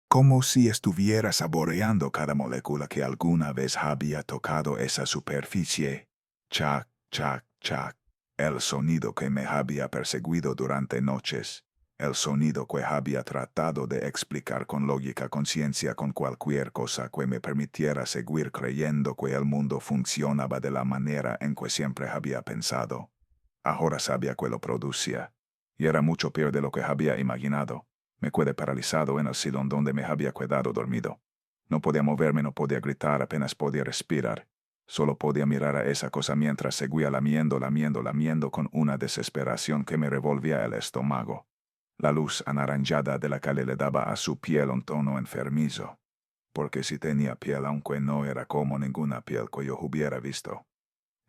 Como si estuviera saboreando cada molécula que alguna vez había tocado esa superficie. Chac, chac, chac. El sonido que me había perseguido durante noches. El sonido que había tratado de explicar con lógica, conciencia, con cualquier cosa que me permitiera seguir creyendo que el mundo funcionaba de la manera en que siempre había pensado. Ahora sabía que lo producía. Y era mucho peor de lo que había imaginado. Me quedé paralizado en el sillón donde me había quedado dormido. No podía moverme, no podía gritar, apenas podía respirar. Solo podía mirar a esa cosa mientras seguía lamiendo con una desesperación que me revolvía el estómago. La luz anaranjada de la calle le daba a su piel un tono enfermizo, porque si tenía piel, aunque no era como ninguna piel que yo hubiera visto.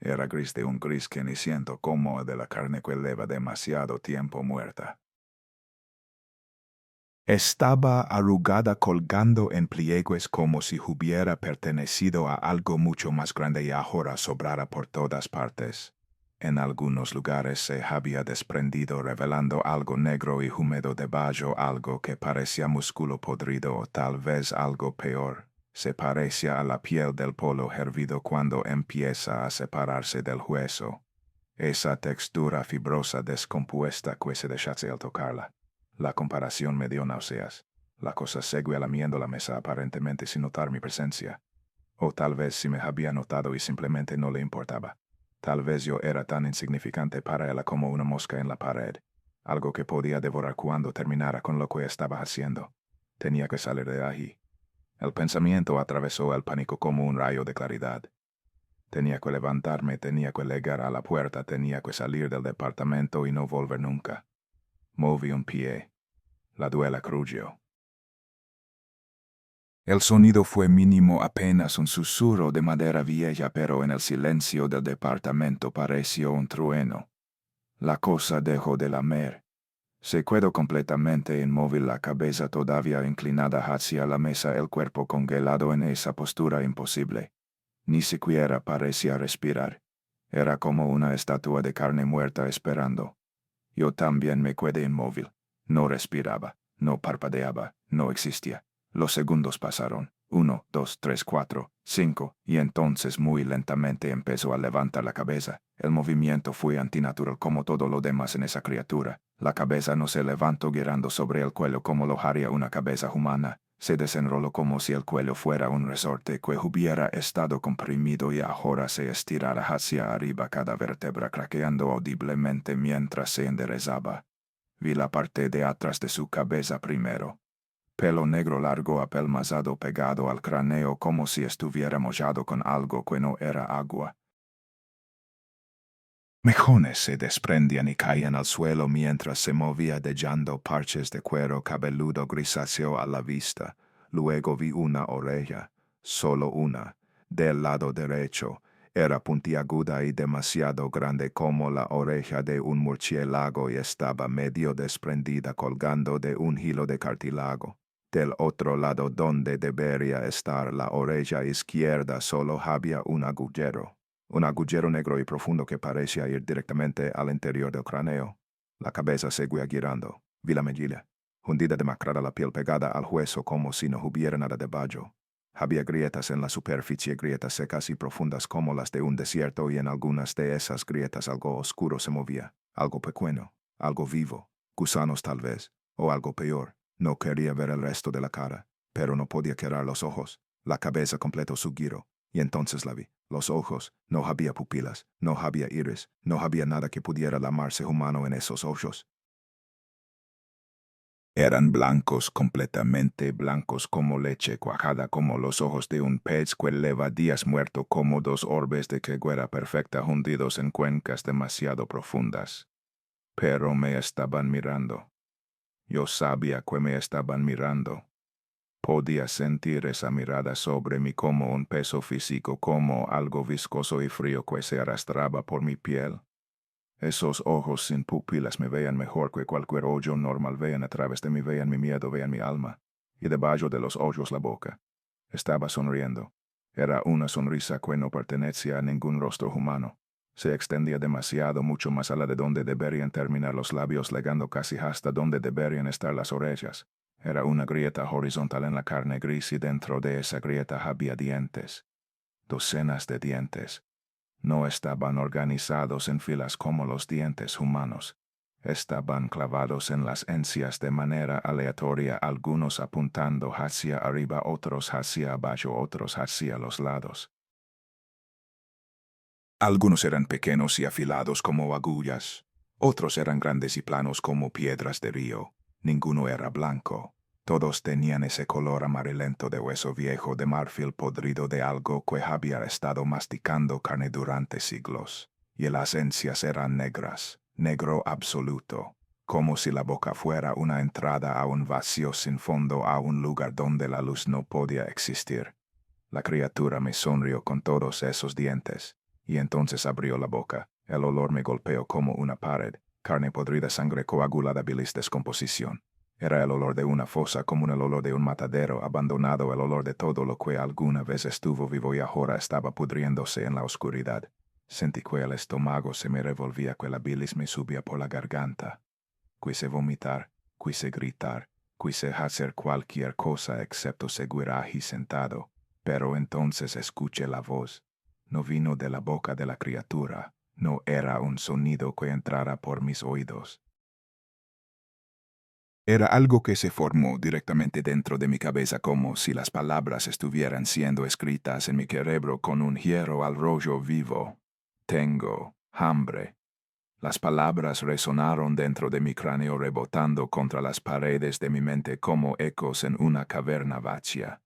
Era gris, de un gris que ni siento como el de la carne que lleva demasiado tiempo muerta. Estaba arrugada, colgando en pliegues como si hubiera pertenecido a algo mucho más grande y ahora sobrara por todas partes. En algunos lugares se había desprendido, revelando algo negro y húmedo debajo, algo que parecía músculo podrido o tal vez algo peor. Se parecía a la piel del pollo hervido cuando empieza a separarse del hueso. Esa textura fibrosa descompuesta que se deshace al tocarla. La comparación me dio náuseas. La cosa seguía lamiendo la mesa aparentemente sin notar mi presencia. O tal vez sí me había notado y simplemente no le importaba. Tal vez yo era tan insignificante para ella como una mosca en la pared. algo que podía devorar cuando terminara con lo que estaba haciendo. Tenía que salir de ahí. El pensamiento atravesó el pánico como un rayo de claridad. Tenía que levantarme, tenía que llegar a la puerta, tenía que salir del departamento y no volver nunca. Moví un pie. La duela crujió. El sonido fue mínimo, apenas un susurro de madera vieja, pero en el silencio del departamento pareció un trueno. La cosa dejó de lamer. Se quedó completamente inmóvil, la cabeza todavía inclinada hacia la mesa, el cuerpo congelado en esa postura imposible. Ni siquiera parecía respirar. Era como una estatua de carne muerta esperando. Yo también me quedé inmóvil. No respiraba, no parpadeaba, no existía. Los segundos pasaron. 1, 2, 3, 4, 5, y entonces muy lentamente empezó a levantar la cabeza. El movimiento fue antinatural como todo lo demás en esa criatura. La cabeza no se levantó girando sobre el cuello como lo haría una cabeza humana. Se desenroló como si el cuello fuera un resorte que hubiera estado comprimido y ahora se estirara hacia arriba, cada vértebra craqueando audiblemente mientras se enderezaba. Vi la parte de atrás de su cabeza primero. Pelo negro largo apelmazado pegado al cráneo como si estuviera mojado con algo que no era agua. Mechones se desprendían y caían al suelo mientras se movía, dejando parches de cuero cabeludo grisáceo a la vista. Luego vi una oreja, solo una, del lado derecho. Era puntiaguda y demasiado grande como la oreja de un murciélago y estaba medio desprendida colgando de un hilo de cartílago. Del otro lado, donde debería estar la oreja izquierda, solo había un agujero negro y profundo que parecía ir directamente al interior del cráneo. La cabeza seguía girando. Vi la mejilla, hundida, demacrada, la piel pegada al hueso como si no hubiera nada debajo. Había grietas en la superficie, grietas secas y profundas como las de un desierto, y en algunas de esas grietas algo oscuro se movía, algo pequeño, algo vivo, gusanos tal vez, o algo peor. No quería ver el resto de la cara, pero no podía cerrar los ojos. La cabeza completó su giro, y entonces la vi. Los ojos, no había pupilas, no había iris, no había nada que pudiera llamarse humano en esos ojos. Eran blancos, completamente blancos como leche cuajada, como los ojos de un pez que lleva días muerto, como dos orbes de ceguera perfecta hundidos en cuencas demasiado profundas. Pero me estaban mirando. Yo sabía que me estaban mirando. Podía sentir esa mirada sobre mí como un peso físico, como algo viscoso y frío que se arrastraba por mi piel. Esos ojos sin pupilas me veían mejor que cualquier ojo normal. Veían a través de mí, veían mi miedo, veían mi alma. Y debajo de los ojos la boca. Estaba sonriendo. Era una sonrisa que no pertenecía a ningún rostro humano. Se extendía demasiado, mucho más allá de donde deberían terminar los labios, llegando casi hasta donde deberían estar las orejas. Era una grieta horizontal en la carne gris, y dentro de esa grieta había dientes. Docenas de dientes. No estaban organizados en filas como los dientes humanos. Estaban clavados en las encías de manera aleatoria, algunos apuntando hacia arriba, otros hacia abajo, otros hacia los lados. Algunos eran pequeños y afilados como agullas. Otros eran grandes y planos como piedras de río. Ninguno era blanco. Todos tenían ese color amarillento de hueso viejo, de marfil podrido, de algo que había estado masticando carne durante siglos. Y las encías eran negras, negro absoluto, como si la boca fuera una entrada a un vacío sin fondo, a un lugar donde la luz no podía existir. La criatura me sonrió con todos esos dientes, y entonces abrió la boca. El olor me golpeó como una pared. Carne podrida, sangre coagulada, bilis, descomposición. Era el olor de una fosa, como el olor de un matadero abandonado, el olor de todo lo que alguna vez estuvo vivo y ahora estaba pudriéndose en la oscuridad. Sentí que el estómago se me revolvía, que la bilis me subía por la garganta. Quise vomitar, quise gritar, quise hacer cualquier cosa excepto seguir allí sentado. Pero entonces escuché la voz. No vino de la boca de la criatura. No era un sonido que entrara por mis oídos. Era algo que se formó directamente dentro de mi cabeza, como si las palabras estuvieran siendo escritas en mi cerebro con un hierro al rollo vivo. Tengo hambre. Las palabras resonaron dentro de mi cráneo rebotando contra las paredes de mi mente como ecos en una caverna vacía.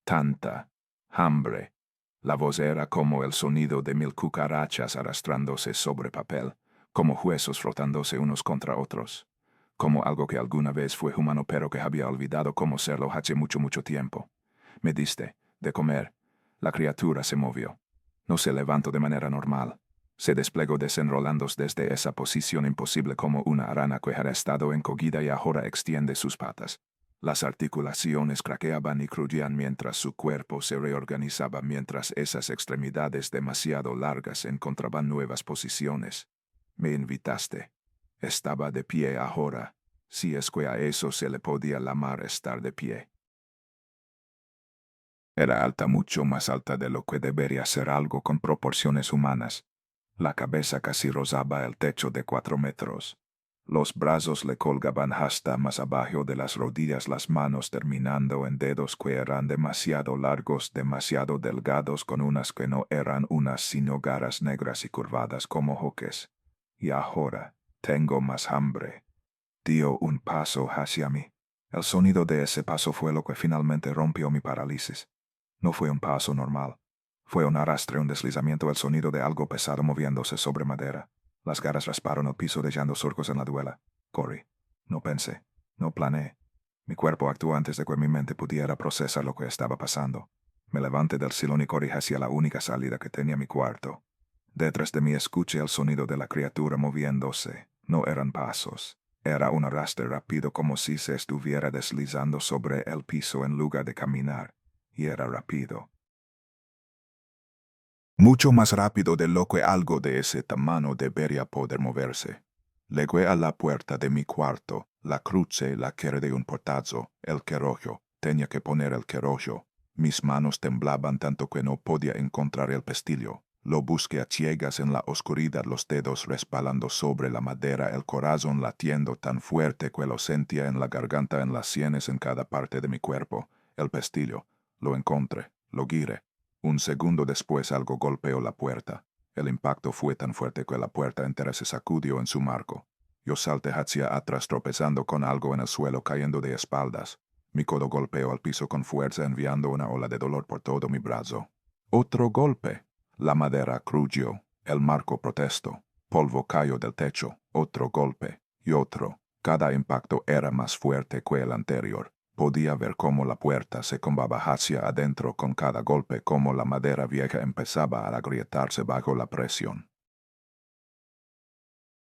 Tanta hambre. La voz era como el sonido de 1000 cucarachas arrastrándose sobre papel, como huesos frotándose unos contra otros, como algo que alguna vez fue humano pero que había olvidado cómo serlo hace mucho tiempo. Me diste de comer. La criatura se movió. No se levantó de manera normal. Se desplegó desenrolándose desde esa posición imposible como una rana que había estado encogida y ahora extiende sus patas. Las articulaciones craqueaban y crujían mientras su cuerpo se reorganizaba mientras esas extremidades demasiado largas encontraban nuevas posiciones. Me invitaste. Estaba de pie ahora, si es que a eso se le podía llamar estar de pie. Era alta, mucho más alta de lo que debería ser algo con proporciones humanas. La cabeza casi rozaba el techo de 4 metros. Los brazos le colgaban hasta más abajo de las rodillas, las manos terminando en dedos que eran demasiado largos, demasiado delgados, con unas que no eran unas sino garras negras y curvadas como hoques. Y ahora tengo más hambre. Dio un paso hacia mí. El sonido de ese paso fue lo que finalmente rompió mi parálisis. No fue un paso normal. Fue un arrastre, un deslizamiento, el sonido de algo pesado moviéndose sobre madera. Las garras rasparon el piso dejando surcos en la duela. Corrí. No pensé. No planeé. Mi cuerpo actuó antes de que mi mente pudiera procesar lo que estaba pasando. Me levanté del sillón y corrí hacia la única salida que tenía mi cuarto. Detrás de mí escuché el sonido de la criatura moviéndose. No eran pasos. Era un arrastre rápido como si se estuviera deslizando sobre el piso en lugar de caminar. Y era rápido. Mucho más rápido de lo que algo de ese tamaño debería poder moverse. Llegué a la puerta de mi cuarto, la crucé, la que de un portazo, el querollo. Tenía que poner el querollo. Mis manos temblaban tanto que no podía encontrar el pestillo. Lo busqué a ciegas en la oscuridad, los dedos resbalando sobre la madera, el corazón latiendo tan fuerte que lo sentía en la garganta, en las sienes, en cada parte de mi cuerpo. El pestillo. Lo encontré, lo giré. Un segundo después algo golpeó la puerta. El impacto fue tan fuerte que la puerta entera se sacudió en su marco. Yo salté hacia atrás tropezando con algo en el suelo, cayendo de espaldas. Mi codo golpeó al piso con fuerza, enviando una ola de dolor por todo mi brazo. Otro golpe. La madera crujió. El marco protestó. Polvo cayó del techo. Otro golpe. Y otro. Cada impacto era más fuerte que el anterior. Podía ver cómo la puerta se combaba hacia adentro con cada golpe, cómo la madera vieja empezaba a agrietarse bajo la presión.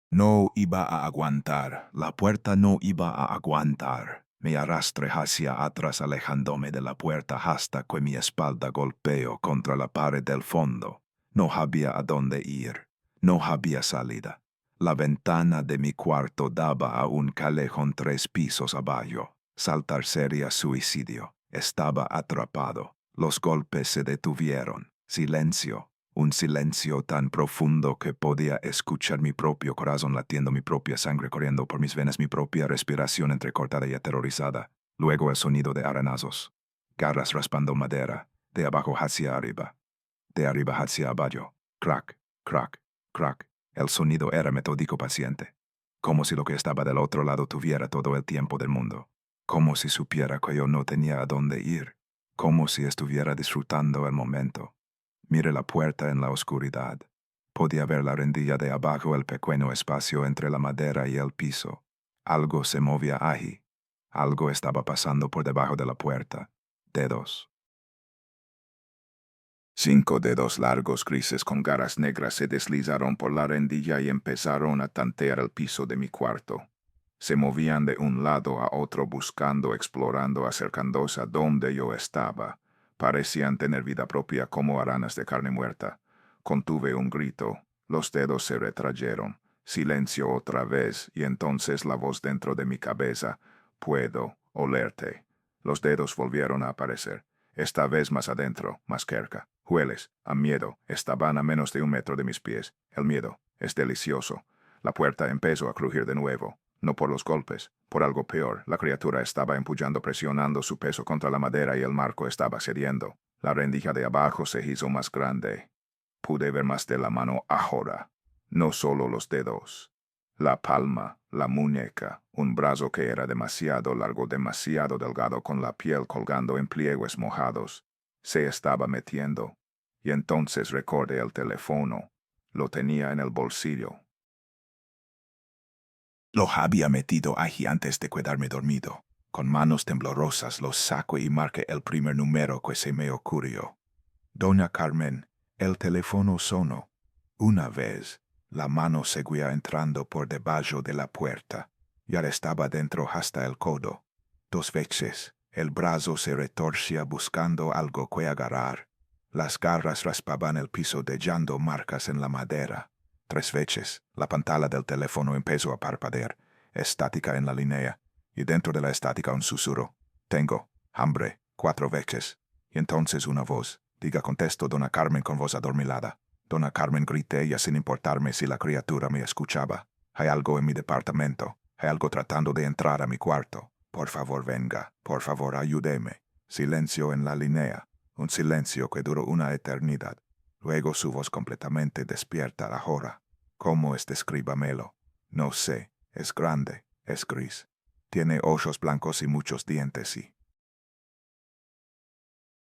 No iba a aguantar. La puerta no iba a aguantar. Me arrastré hacia atrás, alejándome de la puerta hasta que mi espalda golpeó contra la pared del fondo. No había a dónde ir. No había salida. La ventana de mi cuarto daba a un callejón 3 pisos abajo. Saltar sería suicidio. Estaba atrapado. Los golpes se detuvieron. Silencio. Un silencio tan profundo que podía escuchar mi propio corazón latiendo, mi propia sangre corriendo por mis venas, mi propia respiración entrecortada y aterrorizada. Luego el sonido de arenazos. Garras raspando madera. De abajo hacia arriba. De arriba hacia abajo. Crack, crack, crack. El sonido era metódico, paciente. Como si lo que estaba del otro lado tuviera todo el tiempo del mundo. Como si supiera que yo no tenía a dónde ir. Como si estuviera disfrutando el momento. Miré la puerta en la oscuridad. Podía ver la rendilla de abajo, el pequeño espacio entre la madera y el piso. Algo se movía ahí. Algo estaba pasando por debajo de la puerta. Dedos. 5 dedos largos grises con garras negras se deslizaron por la rendilla y empezaron a tantear el piso de mi cuarto. Se movían de un lado a otro buscando, explorando, acercándose a donde yo estaba. Parecían tener vida propia como arañas de carne muerta. Contuve un grito. Los dedos se retrayeron. Silencio otra vez, y entonces la voz dentro de mi cabeza. Puedo olerte. Los dedos volvieron a aparecer. Esta vez más adentro, más cerca. Hueles, a miedo. Estaban a menos de 1 metro de mis pies. El miedo es delicioso. La puerta empezó a crujir de nuevo. No por los golpes, por algo peor. La criatura estaba empullando, presionando su peso contra la madera y el marco estaba cediendo. La rendija de abajo se hizo más grande. Pude ver más de la mano ahora. No solo los dedos. La palma, la muñeca, un brazo que era demasiado largo, demasiado delgado, con la piel colgando en pliegues mojados, se estaba metiendo. Y entonces recordé el teléfono. Lo tenía en el bolsillo. Lo había metido allí antes de quedarme dormido. Con manos temblorosas lo saco y marqué el primer número que se me ocurrió. Doña Carmen, el teléfono sonó. Una vez, la mano seguía entrando por debajo de la puerta. Ya estaba dentro hasta el codo. Dos veces, el brazo se retorcía buscando algo que agarrar. Las garras raspaban el piso dejando marcas en la madera. 3 veces, la pantalla del teléfono empezó a parpadear, estática en la línea, y dentro de la estática un susurro. Tengo hambre. 4 veces. Y entonces una voz. Diga, contesto, Dona Carmen, con voz adormilada. Dona Carmen, grité, ya sin importarme si la criatura me escuchaba. Hay algo en mi departamento. Hay algo tratando de entrar a mi cuarto. Por favor, venga. Por favor, ayúdeme. Silencio en la línea. Un silencio que duró una eternidad. Luego su voz completamente despierta ahora. ¿Cómo es? Descríbamelo. No sé. Es grande. Es gris. Tiene ojos blancos y muchos dientes y...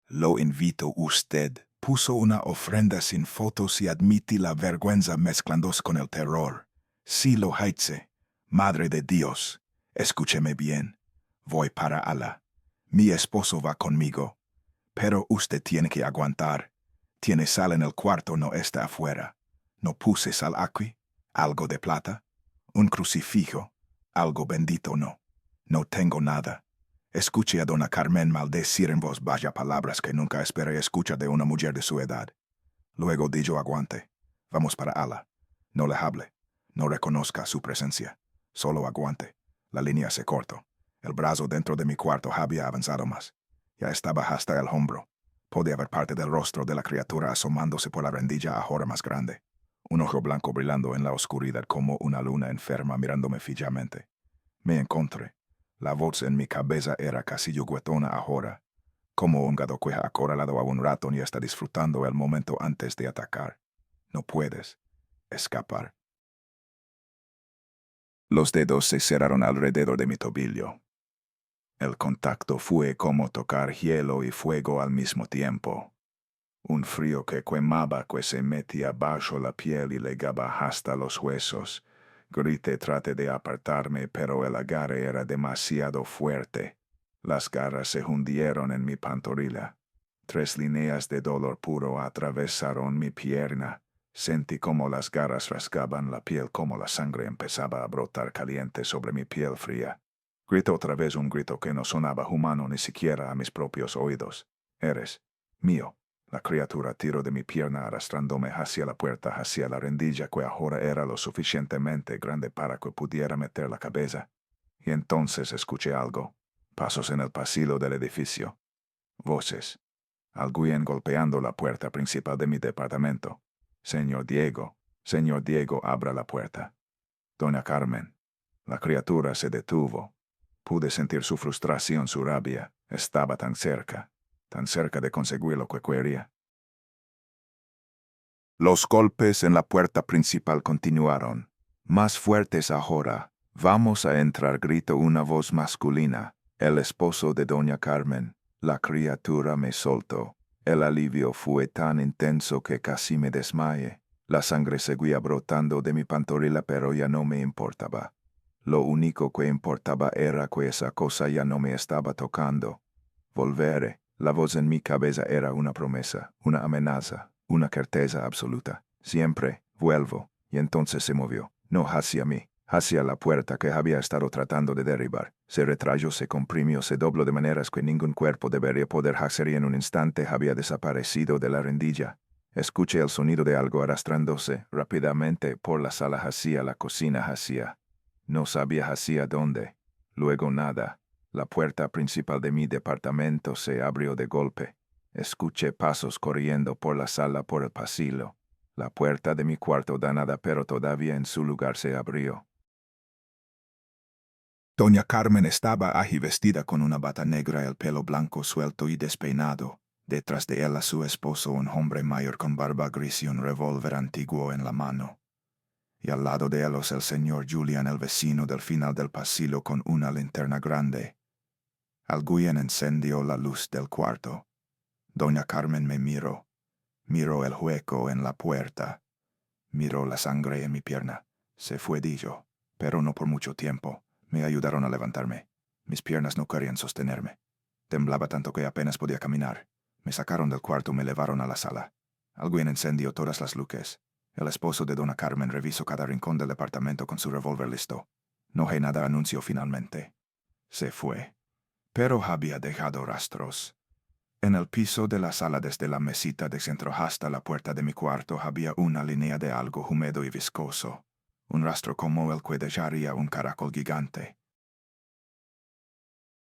Lo invito usted. Puso una ofrenda sin fotos y admití la vergüenza mezclándose con el terror. Sí lo hice. Madre de Dios. Escúcheme bien. Voy para Ala. Mi esposo va conmigo. Pero usted tiene que aguantar. Tiene sal en el cuarto, no está afuera. No puse sal aquí. Algo de plata. Un crucifijo. Algo bendito no. No tengo nada. Escuche a Dona Carmen maldecir en voz baja palabras que nunca esperé escuchar de una mujer de su edad. Luego dijo aguante. Vamos para Ala. No le hable. No reconozca su presencia. Solo aguante. La línea se cortó. El brazo dentro de mi cuarto había avanzado más. Ya estaba hasta el hombro. Podía ver parte del rostro de la criatura asomándose por la rendilla ahora más grande. Un ojo blanco brillando en la oscuridad como una luna enferma mirándome fijamente. Me encontré. La voz en mi cabeza era casi juguetona ahora, como un gato que ha acorralado a un ratón y está disfrutando el momento antes de atacar. No puedes escapar. Los dedos se cerraron alrededor de mi tobillo. El contacto fue como tocar hielo y fuego al mismo tiempo. Un frío que quemaba, que se metía bajo la piel y llegaba hasta los huesos. Grité, traté de apartarme, pero el agarre era demasiado fuerte. Las garras se hundieron en mi pantorrilla. 3 líneas de dolor puro atravesaron mi pierna. Sentí como las garras rasgaban la piel, como la sangre empezaba a brotar caliente sobre mi piel fría. Grité otra vez, un grito que no sonaba humano ni siquiera a mis propios oídos. Eres mío. La criatura tiró de mi pierna arrastrándome hacia la puerta, hacia la rendilla que ahora era lo suficientemente grande para que pudiera meter la cabeza. Y entonces escuché algo. Pasos en el pasillo del edificio. Voces. Alguien golpeando la puerta principal de mi departamento. Señor Diego, abra la puerta. Doña Carmen. La criatura se detuvo. Pude sentir su frustración, su rabia. Estaba tan cerca de conseguir lo que quería. Los golpes en la puerta principal continuaron, más fuertes ahora. Vamos a entrar, gritó una voz masculina, el esposo de Doña Carmen. La criatura me soltó. El alivio fue tan intenso que casi me desmayé. La sangre seguía brotando de mi pantorrilla, pero ya no me importaba. Lo único que importaba era que esa cosa ya no me estaba tocando. Volveré. La voz en mi cabeza era una promesa, una amenaza, una certeza absoluta. Siempre vuelvo. Y entonces se movió, no hacia mí, hacia la puerta que había estado tratando de derribar. Se retrayó, se comprimió, se dobló de maneras que ningún cuerpo debería poder hacer y en un instante había desaparecido de la rendilla. Escuché el sonido de algo arrastrándose rápidamente por la sala hacia la cocina hacia. No sabía hacia dónde. Luego nada. La puerta principal de mi departamento se abrió de golpe. Escuché pasos corriendo por la sala, por el pasillo. La puerta de mi cuarto danada, pero todavía en su lugar, se abrió. Doña Carmen estaba allí vestida con una bata negra, el pelo blanco suelto y despeinado. Detrás de ella su esposo, un hombre mayor con barba gris y un revólver antiguo en la mano. y al lado de ellos el señor Julian, el vecino del final del pasillo, con una linterna grande. Alguien encendió la luz del cuarto. Doña Carmen me miró. Miró el hueco en la puerta. Miró la sangre en mi pierna. Se fue, dijo, pero no por mucho tiempo. Me ayudaron a levantarme. Mis piernas no querían sostenerme. Temblaba tanto que apenas podía caminar. Me sacaron del cuarto y me llevaron a la sala. Alguien encendió todas las luces. El esposo de Dona Carmen revisó cada rincón del departamento con su revólver listo. No hay nada, anunció finalmente. Se fue. Pero había dejado rastros. En el piso de la sala, desde la mesita de centro hasta la puerta de mi cuarto, había una línea de algo húmedo y viscoso. Un rastro como el que dejaría un caracol gigante.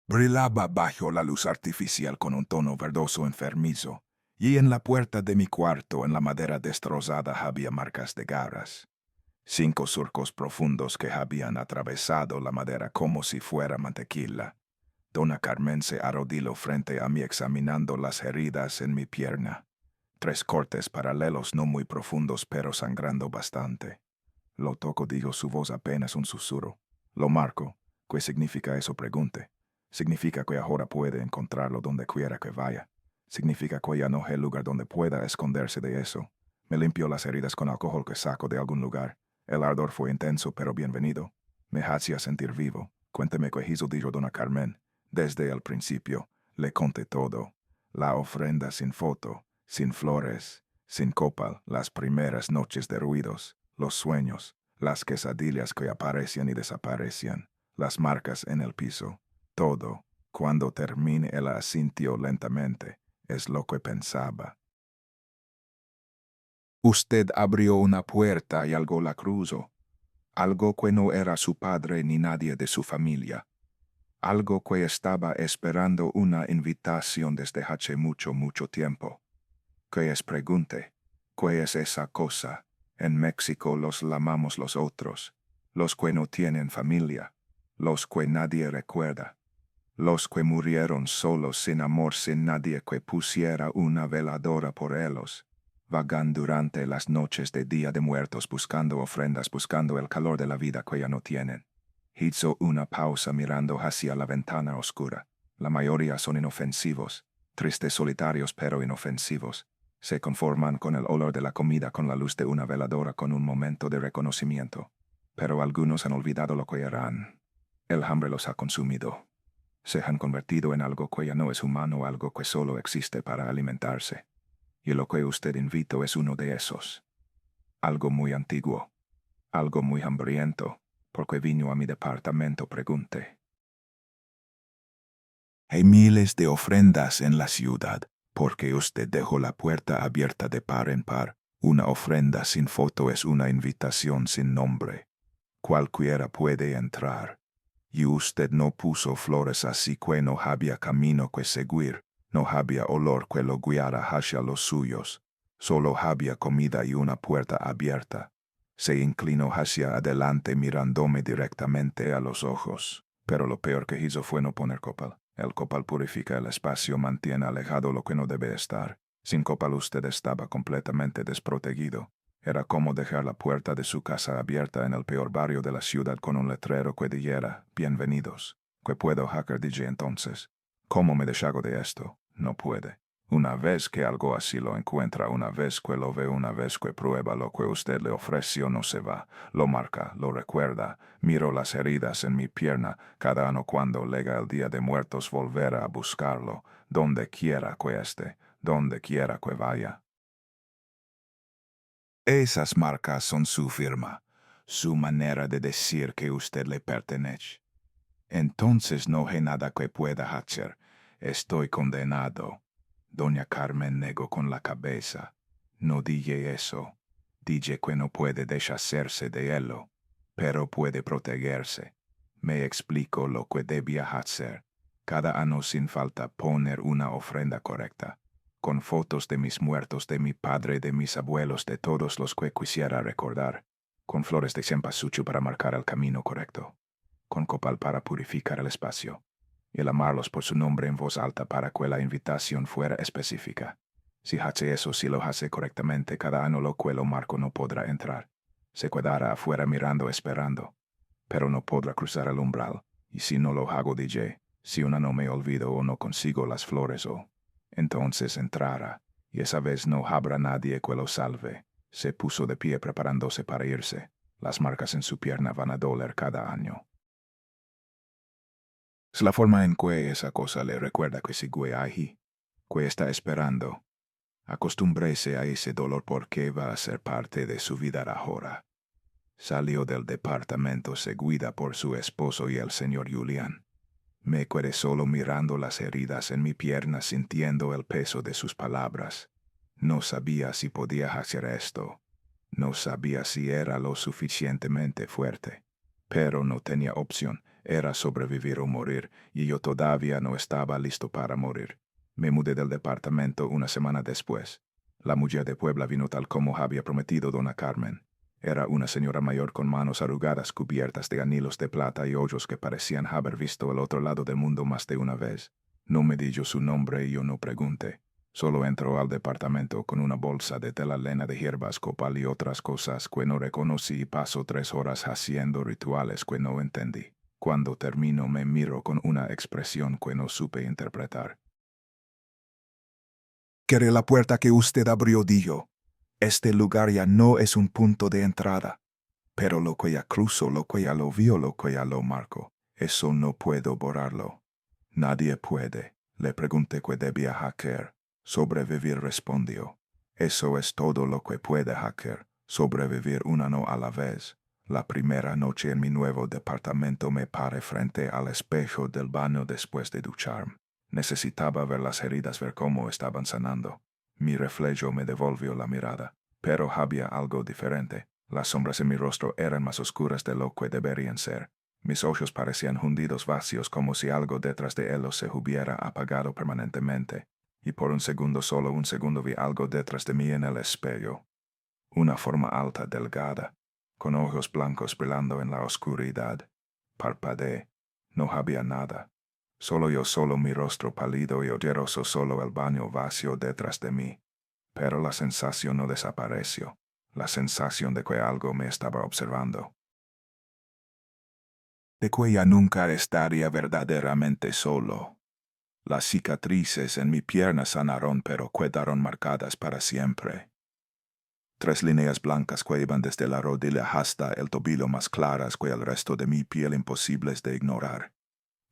Brillaba bajo la luz artificial con un tono verdoso enfermizo, y en la puerta de mi cuarto, en la madera destrozada, había marcas de garras. 5 surcos profundos que habían atravesado la madera como si fuera mantequilla. Dona Carmen se arrodilló frente a mí examinando las heridas en mi pierna. 3 cortes paralelos no muy profundos, pero sangrando bastante. Lo toco, dijo, su voz apenas un susurro. Lo marco. ¿Qué significa eso? Pregunté. Significa que ahora puede encontrarlo donde quiera que vaya. Significa que ya no hay lugar donde pueda esconderse de eso. Me limpió las heridas con alcohol que saco de algún lugar. El ardor fue intenso, pero bienvenido. Me hacía sentir vivo. Cuénteme qué hizo, dijo Dona Carmen. Desde el principio, le conté todo. La ofrenda sin foto, sin flores, sin copal, las primeras noches de ruidos, los sueños, las quesadillas que aparecían y desaparecían, las marcas en el piso. Todo, cuando termine, él asintió lentamente. Es lo que pensaba. Usted abrió una puerta y algo la cruzó. Algo que no era su padre ni nadie de su familia. Algo que estaba esperando una invitación desde hace mucho, mucho tiempo. ¿Qué es? Pregunté. ¿Qué es esa cosa? En México los llamamos los otros. Los que no tienen familia. Los que nadie recuerda. Los que murieron solos, sin amor, sin nadie que pusiera una veladora por ellos. Vagan durante las noches de Día de Muertos buscando ofrendas, buscando el calor de la vida que ya no tienen. Hizo una pausa mirando hacia la ventana oscura. La mayoría son inofensivos, tristes, solitarios, pero inofensivos. Se conforman con el olor de la comida, con la luz de una veladora, con un momento de reconocimiento. Pero algunos han olvidado lo que eran. El hambre los ha consumido. Se han convertido en algo que ya no es humano, algo que solo existe para alimentarse. Y lo que usted invitó es uno de esos. Algo muy antiguo. Algo muy hambriento. Porque vino a mi departamento, pregunté. Hay miles de ofrendas en la ciudad, porque usted dejó la puerta abierta de par en par. Una ofrenda sin foto es una invitación sin nombre. Cualquiera puede entrar. Y usted no puso flores, así que no había camino que seguir, no había olor que lo guiara hacia los suyos. Solo había comida y una puerta abierta. Se inclinó hacia adelante mirándome directamente a los ojos. Pero lo peor que hizo fue no poner copal. El copal purifica el espacio, mantiene alejado lo que no debe estar. Sin copal usted estaba completamente desprotegido. Era como dejar la puerta de su casa abierta en el peor barrio de la ciudad con un letrero que dijera, bienvenidos. ¿Qué puedo hacer? Dije entonces. ¿Cómo me deshago de esto? No puede. Una vez que algo así lo encuentra, una vez que lo ve, una vez que prueba lo que usted le ofreció, no se va. Lo marca, lo recuerda. Miro las heridas en mi pierna. Cada año cuando llega el Día de Muertos volverá a buscarlo. Donde quiera que esté, donde quiera que vaya. Esas marcas son su firma, su manera de decir que usted le pertenece. Entonces no hay nada que pueda hacer. Estoy condenado. Doña Carmen negó con la cabeza. No dije eso. Dije que no puede deshacerse de él, pero puede protegerse. Me explico lo que debía hacer. Cada año sin falta poner una ofrenda correcta, con fotos de mis muertos, de mi padre, de mis abuelos, de todos los que quisiera recordar, con flores de cempasúchil para marcar el camino correcto, con copal para purificar el espacio, y el amarlos por su nombre en voz alta para que la invitación fuera específica. Si hace eso, si lo hace correctamente, cada año lo que lo marco no podrá entrar. Se quedará afuera mirando esperando, pero no podrá cruzar el umbral, y si no lo hago DJ, si una no me olvido o no consigo las flores entonces entrará, y esa vez no habrá nadie que lo salve. Se puso de pie preparándose para irse. Las marcas en su pierna van a doler cada año. Es la forma en que esa cosa le recuerda que sigue ahí, que está esperando. Acostúmbrese a ese dolor porque va a ser parte de su vida ahora. Salió del departamento seguida por su esposo y el señor Julián. Me quedé solo mirando las heridas en mi pierna, sintiendo el peso de sus palabras. No sabía si podía hacer esto. No sabía si era lo suficientemente fuerte. Pero no tenía opción. Era sobrevivir o morir, y yo todavía no estaba listo para morir. Me mudé del departamento una semana después. La mujer de Puebla vino tal como había prometido dona Carmen. Era una señora mayor con manos arrugadas cubiertas de anillos de plata y hoyos que parecían haber visto el otro lado del mundo más de una vez. No me dijo su nombre y yo no pregunté. Solo entró al departamento con una bolsa de tela lena de hierbas, copal y otras cosas que no reconocí y pasó 3 horas haciendo rituales que no entendí. Cuando terminó me miró con una expresión que no supe interpretar. «Quiere la puerta que usted abrió», dijo. «Este lugar ya no es un punto de entrada. Pero lo que ya cruzó, lo que ya lo vio, lo que ya lo marcó, eso no puedo borrarlo». «Nadie puede». Le pregunté qué debía hacer. «Sobrevivir», respondió. «Eso es todo lo que puede hacer. Sobrevivir una no a la vez». La primera noche en mi nuevo departamento me paré frente al espejo del baño después de ducharme. Necesitaba ver las heridas, ver cómo estaban sanando. Mi reflejo me devolvió la mirada, pero había algo diferente. Las sombras en mi rostro eran más oscuras de lo que deberían ser. Mis ojos parecían hundidos vacíos, como si algo detrás de ellos se hubiera apagado permanentemente. Y por un segundo, solo un segundo, vi algo detrás de mí en el espejo. Una forma alta, delgada, con ojos blancos brillando en la oscuridad. Parpadeé. No había nada. Solo yo, solo mi rostro pálido y ojeroso, solo el baño vacío detrás de mí. Pero la sensación no desapareció. La sensación de que algo me estaba observando. De que ya nunca estaría verdaderamente solo. Las cicatrices en mi pierna sanaron, pero quedaron marcadas para siempre. 3 líneas blancas que iban desde la rodilla hasta el tobillo, más claras que el resto de mi piel, imposibles de ignorar.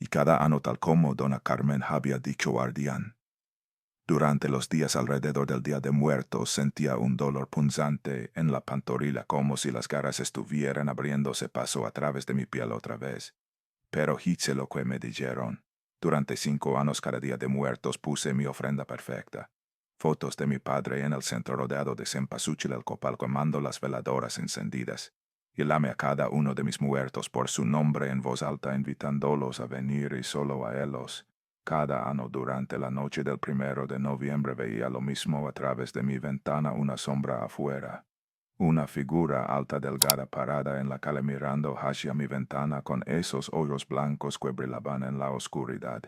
Y cada ano, tal como dona Carmen había dicho, ardían. Durante los días alrededor del Día de Muertos sentía un dolor punzante en la pantorrilla, como si las garras estuvieran abriéndose paso a través de mi piel otra vez. Pero hice lo que me dijeron. Durante 5 años, cada Día de Muertos puse mi ofrenda perfecta. Fotos de mi padre en el centro rodeado de cempasúchil, el copal quemando las veladoras encendidas. Y llamé a cada uno de mis muertos por su nombre en voz alta, invitándolos a venir, y solo a ellos. Cada año durante la noche del 1 de noviembre veía lo mismo a través de mi ventana, una sombra afuera. Una figura alta, delgada, parada en la calle mirando hacia mi ventana con esos ojos blancos que brillaban en la oscuridad.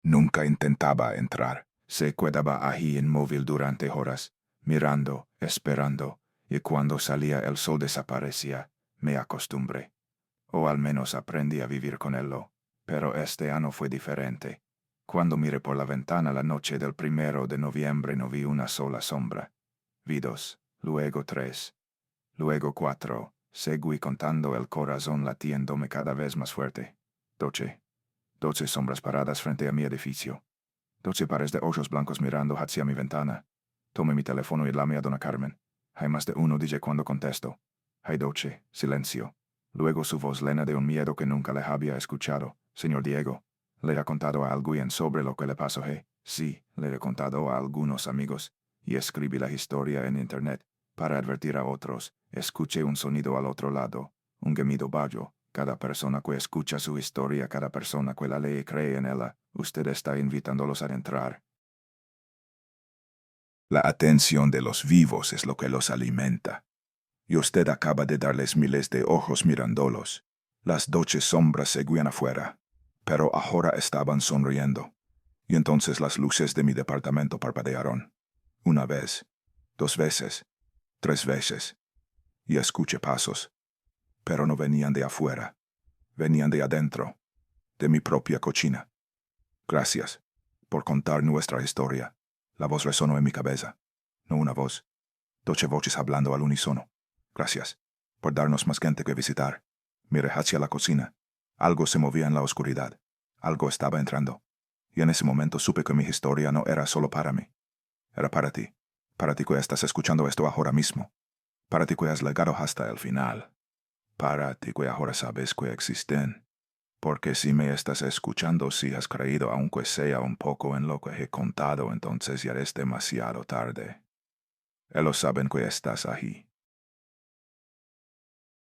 Nunca intentaba entrar. Se quedaba ahí inmóvil durante horas, mirando, esperando, y cuando salía el sol desaparecía. Me acostumbré. O al menos aprendí a vivir con él. Pero este año fue diferente. Cuando miré por la ventana la noche del 1 de noviembre no vi una sola sombra. Vi 2, luego 3, luego 4. Seguí contando, el corazón latiéndome cada vez más fuerte. 12 sombras paradas frente a mi edificio. 12 pares de ojos blancos mirando hacia mi ventana. Tomé mi teléfono y llamé a dona Carmen. Hay más de uno, dije cuando contesto. Hay 12, silencio. Luego su voz llena de un miedo que nunca le había escuchado. Señor Diego, ¿le ha contado a alguien sobre lo que le pasó? Sí, le he contado a algunos amigos. Y escribí la historia en internet para advertir a otros. Escuché un sonido al otro lado, un gemido bajo. Cada persona que escucha su historia, cada persona que la lee y cree en ella, usted está invitándolos a entrar. La atención de los vivos es lo que los alimenta. Y usted acaba de darles miles de ojos mirándolos. Las 12 sombras seguían afuera, pero ahora estaban sonriendo. Y entonces las luces de mi departamento parpadearon. 1 vez, 2 veces, 3 veces. Y escuché pasos. Pero no venían de afuera. Venían de adentro. De mi propia cocina. Gracias por contar nuestra historia. La voz resonó en mi cabeza. No una voz. 12 voces hablando al unísono. Gracias por darnos más gente que visitar. Miré hacia la cocina. Algo se movía en la oscuridad. Algo estaba entrando. Y en ese momento supe que mi historia no era solo para mí. Era para ti. Para ti que estás escuchando esto ahora mismo. Para ti que has llegado hasta el final. Para ti que ahora sabes que existen. Porque si me estás escuchando, si has creído aunque sea un poco en lo que he contado, entonces ya es demasiado tarde. Ellos saben que estás ahí.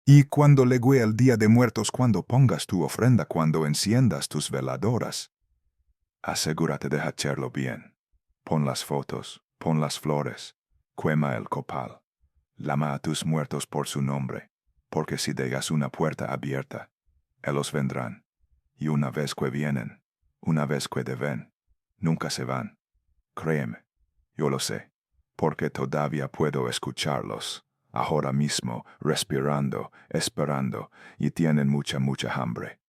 Y cuando llegue el día de muertos, cuando pongas tu ofrenda, cuando enciendas tus veladoras, asegúrate de hacerlo bien. Pon las fotos, pon las flores, quema el copal. Llama a tus muertos por su nombre, porque si dejas una puerta abierta, ellos vendrán. Y una vez que vienen, una vez que deben, nunca se van. Créeme, yo lo sé, porque todavía puedo escucharlos, ahora mismo, respirando, esperando, y tienen mucha hambre.